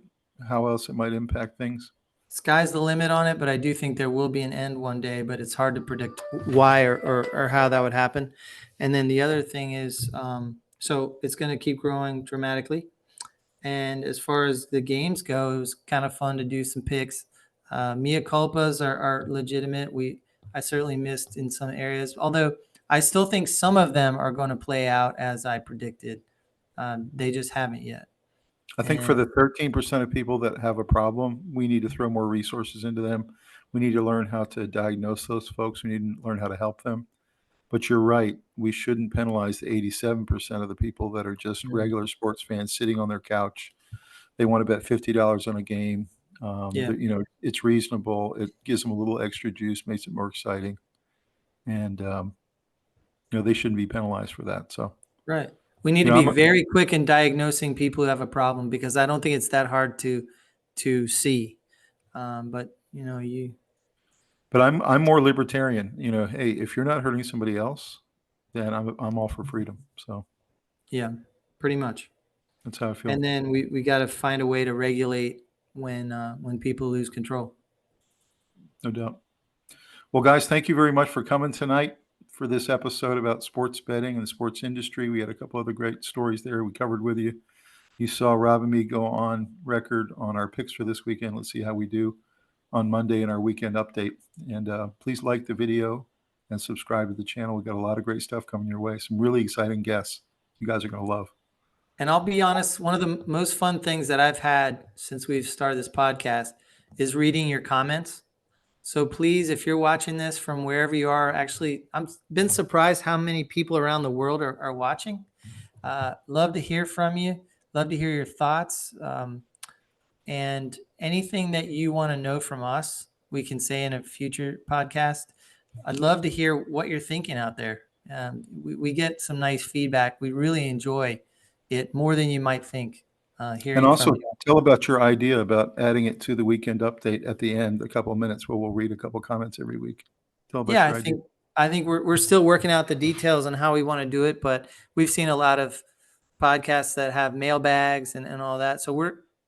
how else it might impact things? Sky's the limit on it, but I do think there will be an end one day, but it's hard to predict why or how that would happen. And then the other thing is, so it's going to keep growing dramatically. And as far as the games go, it was kind of fun to do some picks. Mea culpas are legitimate. I certainly missed in some areas, although I still think some of them are going to play out as I predicted. They just haven't yet. I think for the 13% of people that have a problem, we need to throw more resources into them. We need to learn how to diagnose those folks. We need to learn how to help them. But you're right. We shouldn't penalize the 87% of the people that are just regular sports fans sitting on their couch. They want to bet $50 on a game. It's reasonable. It gives them a little extra juice, makes it more exciting. And, they shouldn't be penalized for that. So, right. We need to be very quick in diagnosing people who have a problem, because I don't think it's that hard to see. But But I'm more libertarian. Hey, if you're not hurting somebody else, then I'm all for freedom. So yeah, pretty much. That's how I feel. And then we got to find a way to regulate when people lose control. No doubt. Well, guys, thank you very much for coming tonight for this episode about sports betting and the sports industry. We had a couple other great stories there we covered with you. You saw Rob and me go on record on our picks for this weekend. Let's see how we do on Monday in our weekend update. And please like the video and subscribe to the channel. We've got a lot of great stuff coming your way. Some really exciting guests you guys are going to love. And I'll be honest, one of the most fun things that I've had since we've started this podcast is reading your comments. So please, if you're watching this from wherever you are, actually, I've been surprised how many people around the world are watching. Love to hear from you. Love to hear your thoughts. And anything that you want to know from us, we can say in a future podcast. I'd love to hear what you're thinking out there. We get some nice feedback. We really enjoy it more than you might think. And also tell about your idea about adding it to the weekend update at the end, a couple of minutes where we'll read a couple of comments every week. Tell about your idea. I think we're still working out the details on how we want to do it, but we've seen a lot of podcasts that have mailbags and all that. So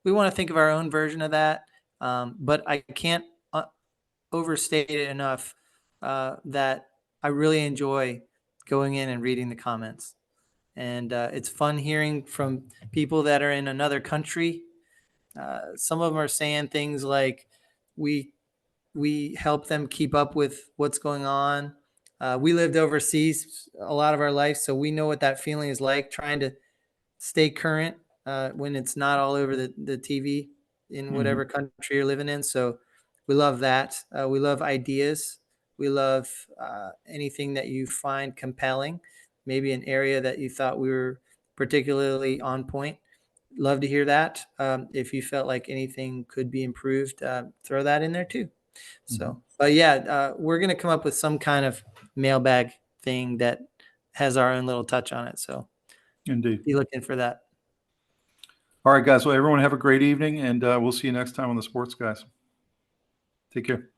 we want to think of our own version of that. But I can't overstate it enough that I really enjoy going in and reading the comments. And it's fun hearing from people that are in another country. Some of them are saying things like, we help them keep up with what's going on. We lived overseas a lot of our life, so we know what that feeling is like, trying to stay current when it's not all over the TV in whatever country you're living in. So we love that. We love ideas. We love anything that you find compelling, maybe an area that you thought we were particularly on point. Love to hear that. If you felt like anything could be improved, throw that in there too. So, but yeah, we're going to come up with some kind of mailbag thing that has our own little touch on it. So Indeed. be looking for that. All right, guys. Well, everyone have a great evening, and we'll see you next time on the Sports Guys. Take care.